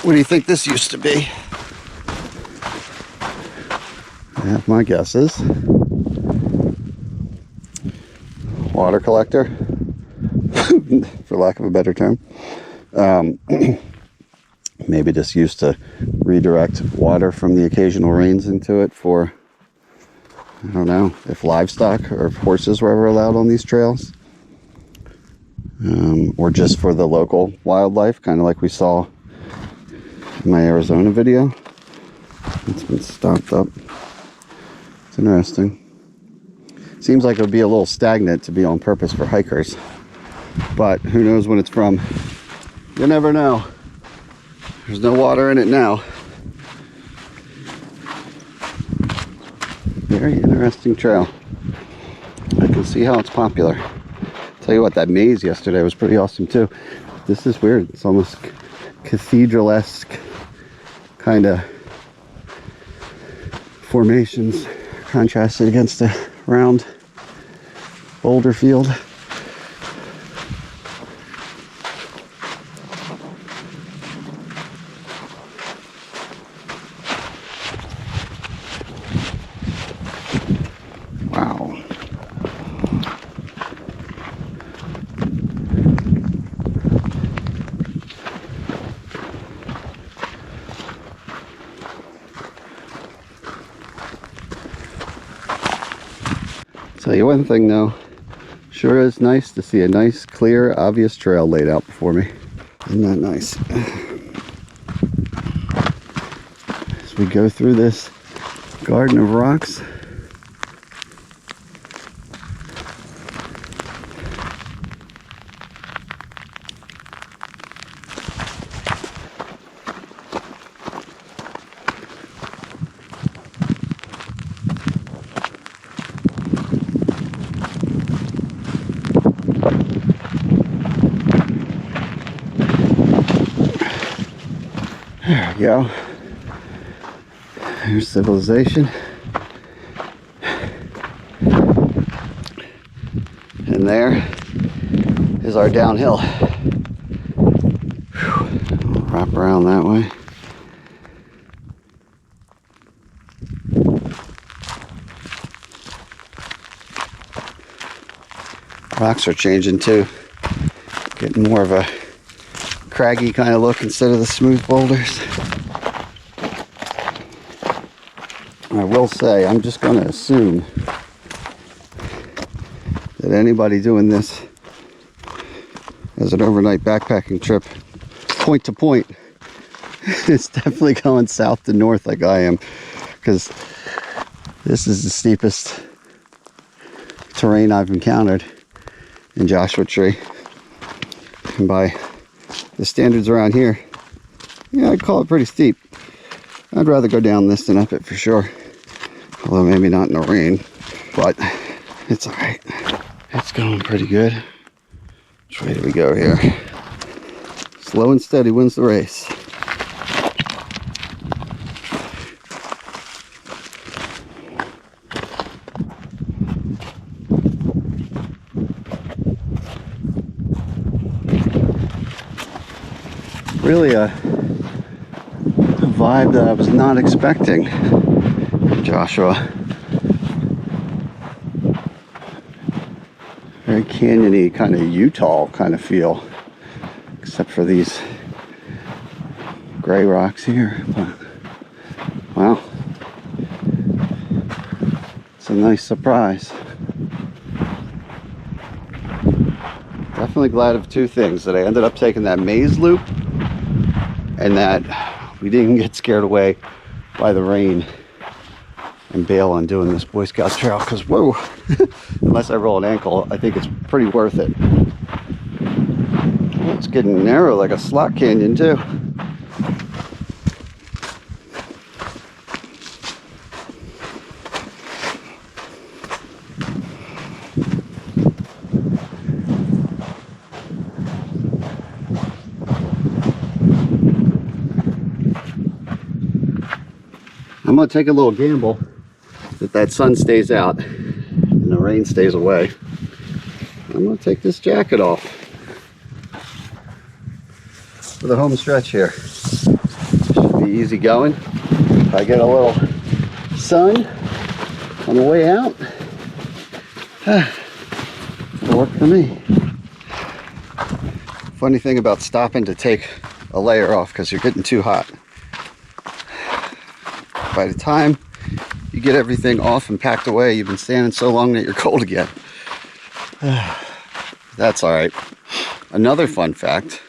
What do you think this used to be? I have my guesses. Water collector, for lack of a better term. Maybe just used to redirect water from the occasional rains into it for, I don't know, if livestock or if horses were ever allowed on these trails. Or just for the local wildlife, kind of like we saw in my Arizona video. It's been stopped up. It's interesting. Seems like it would be a little stagnant to be on purpose for hikers, but who knows when it's from. You never know. There's no water in it now. Very interesting trail. I can see how it's popular. Tell you what, that maze yesterday was pretty awesome too. This is weird. It's almost cathedral-esque kind of formations contrasted against a round boulder field. Wow. Tell you one thing though, sure is nice to see a nice, clear, obvious trail laid out before me. Isn't that nice? As we go through this garden of rocks, there we go. Here's civilization. And there is our downhill. We'll wrap around that way. Rocks are changing too. Getting more of a craggy kind of look instead of the smooth boulders. I will say, I'm just going to assume that anybody doing this as an overnight backpacking trip, point to point, is definitely going south to north like I am, because this is the steepest terrain I've encountered in Joshua Tree. And by the standards around here, yeah, I'd call it pretty steep. I'd rather go down this than up it for sure. Although maybe not in the rain, but it's all right. It's going pretty good. Which way do we go here? Slow and steady wins the race. Really a vibe that I was not expecting from Joshua. Very canyony, kind of Utah kind of feel, except for these gray rocks here. But wow, it's a nice surprise. Definitely glad of two things: that I ended up taking that maze loop, and that we didn't get scared away by the rain and bail on doing this Boy Scout trail, because whoa, unless I roll an ankle, I think it's pretty worth it. Oh, it's getting narrow like a slot canyon too. I'm gonna take a little gamble that that sun stays out and the rain stays away, I'm going to take this jacket off for the home stretch here. Should be easy going. If I get a little sun on the way out, it'll work for me. Funny thing about stopping to take a layer off because you're getting too hot. By the time you get everything off and packed away, you've been standing so long that you're cold again. That's all right. Another fun fact,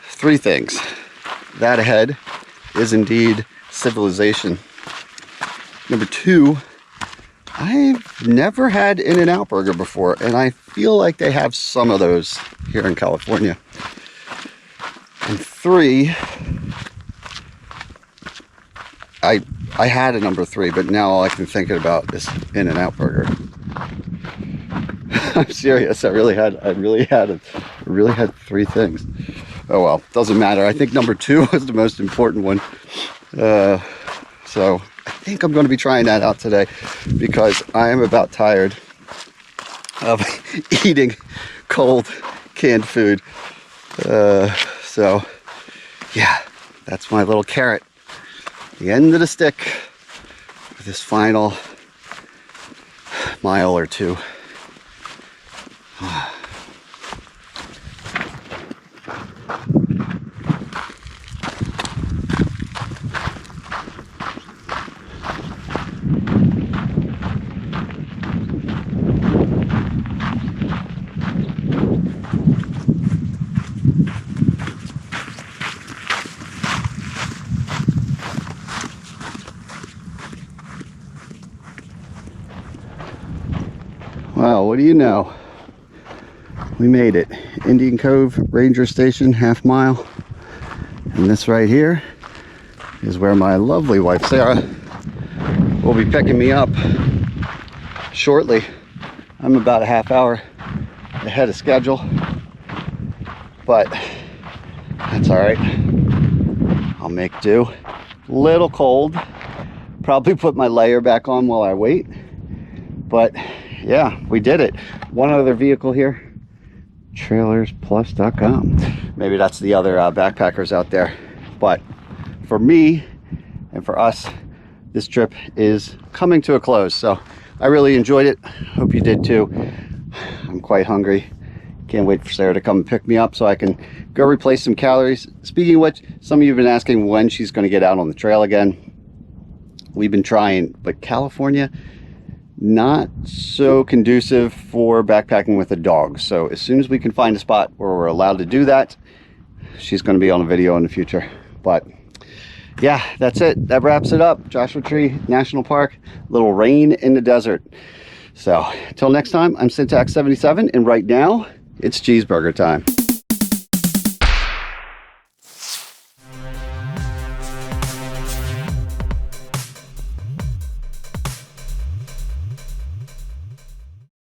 3 things. That ahead is indeed civilization. Number 2, I've never had In-N-Out Burger before, and I feel like they have some of those here in California. And 3, I had a number 3, but now all I can think about is In-N-Out Burger. I'm serious. I really had 3 things. Oh well, doesn't matter. I think number 2 was the most important one. So I think I'm going to be trying that out today because I am about tired of eating cold canned food. So yeah, that's my little carrot. The end of the stick for this final mile or 2. Wow, what do you know? We made it. Indian Cove Ranger Station, half mile. And this right here is where my lovely wife Sarah will be picking me up shortly. I'm about a half hour ahead of schedule, but that's all right. I'll make do. Little cold. Probably put my layer back on while I wait, but yeah, we did it. One other vehicle here, trailersplus.com. Maybe that's the other backpackers out there, but for me and for us, this trip is coming to a close. So I really enjoyed it. Hope you did too. I'm quite hungry. Can't wait for Sarah to come and pick me up so I can go replace some calories. Speaking of which, some of you have been asking when she's going to get out on the trail again. We've been trying, but California, not so conducive for backpacking with a dog. So as soon as we can find a spot where we're allowed to do that, she's going to be on a video in the future. But yeah, that's it. That wraps it up. Joshua Tree National Park, little rain in the desert. So until next time, I'm Syntax 77, and right now it's cheeseburger time.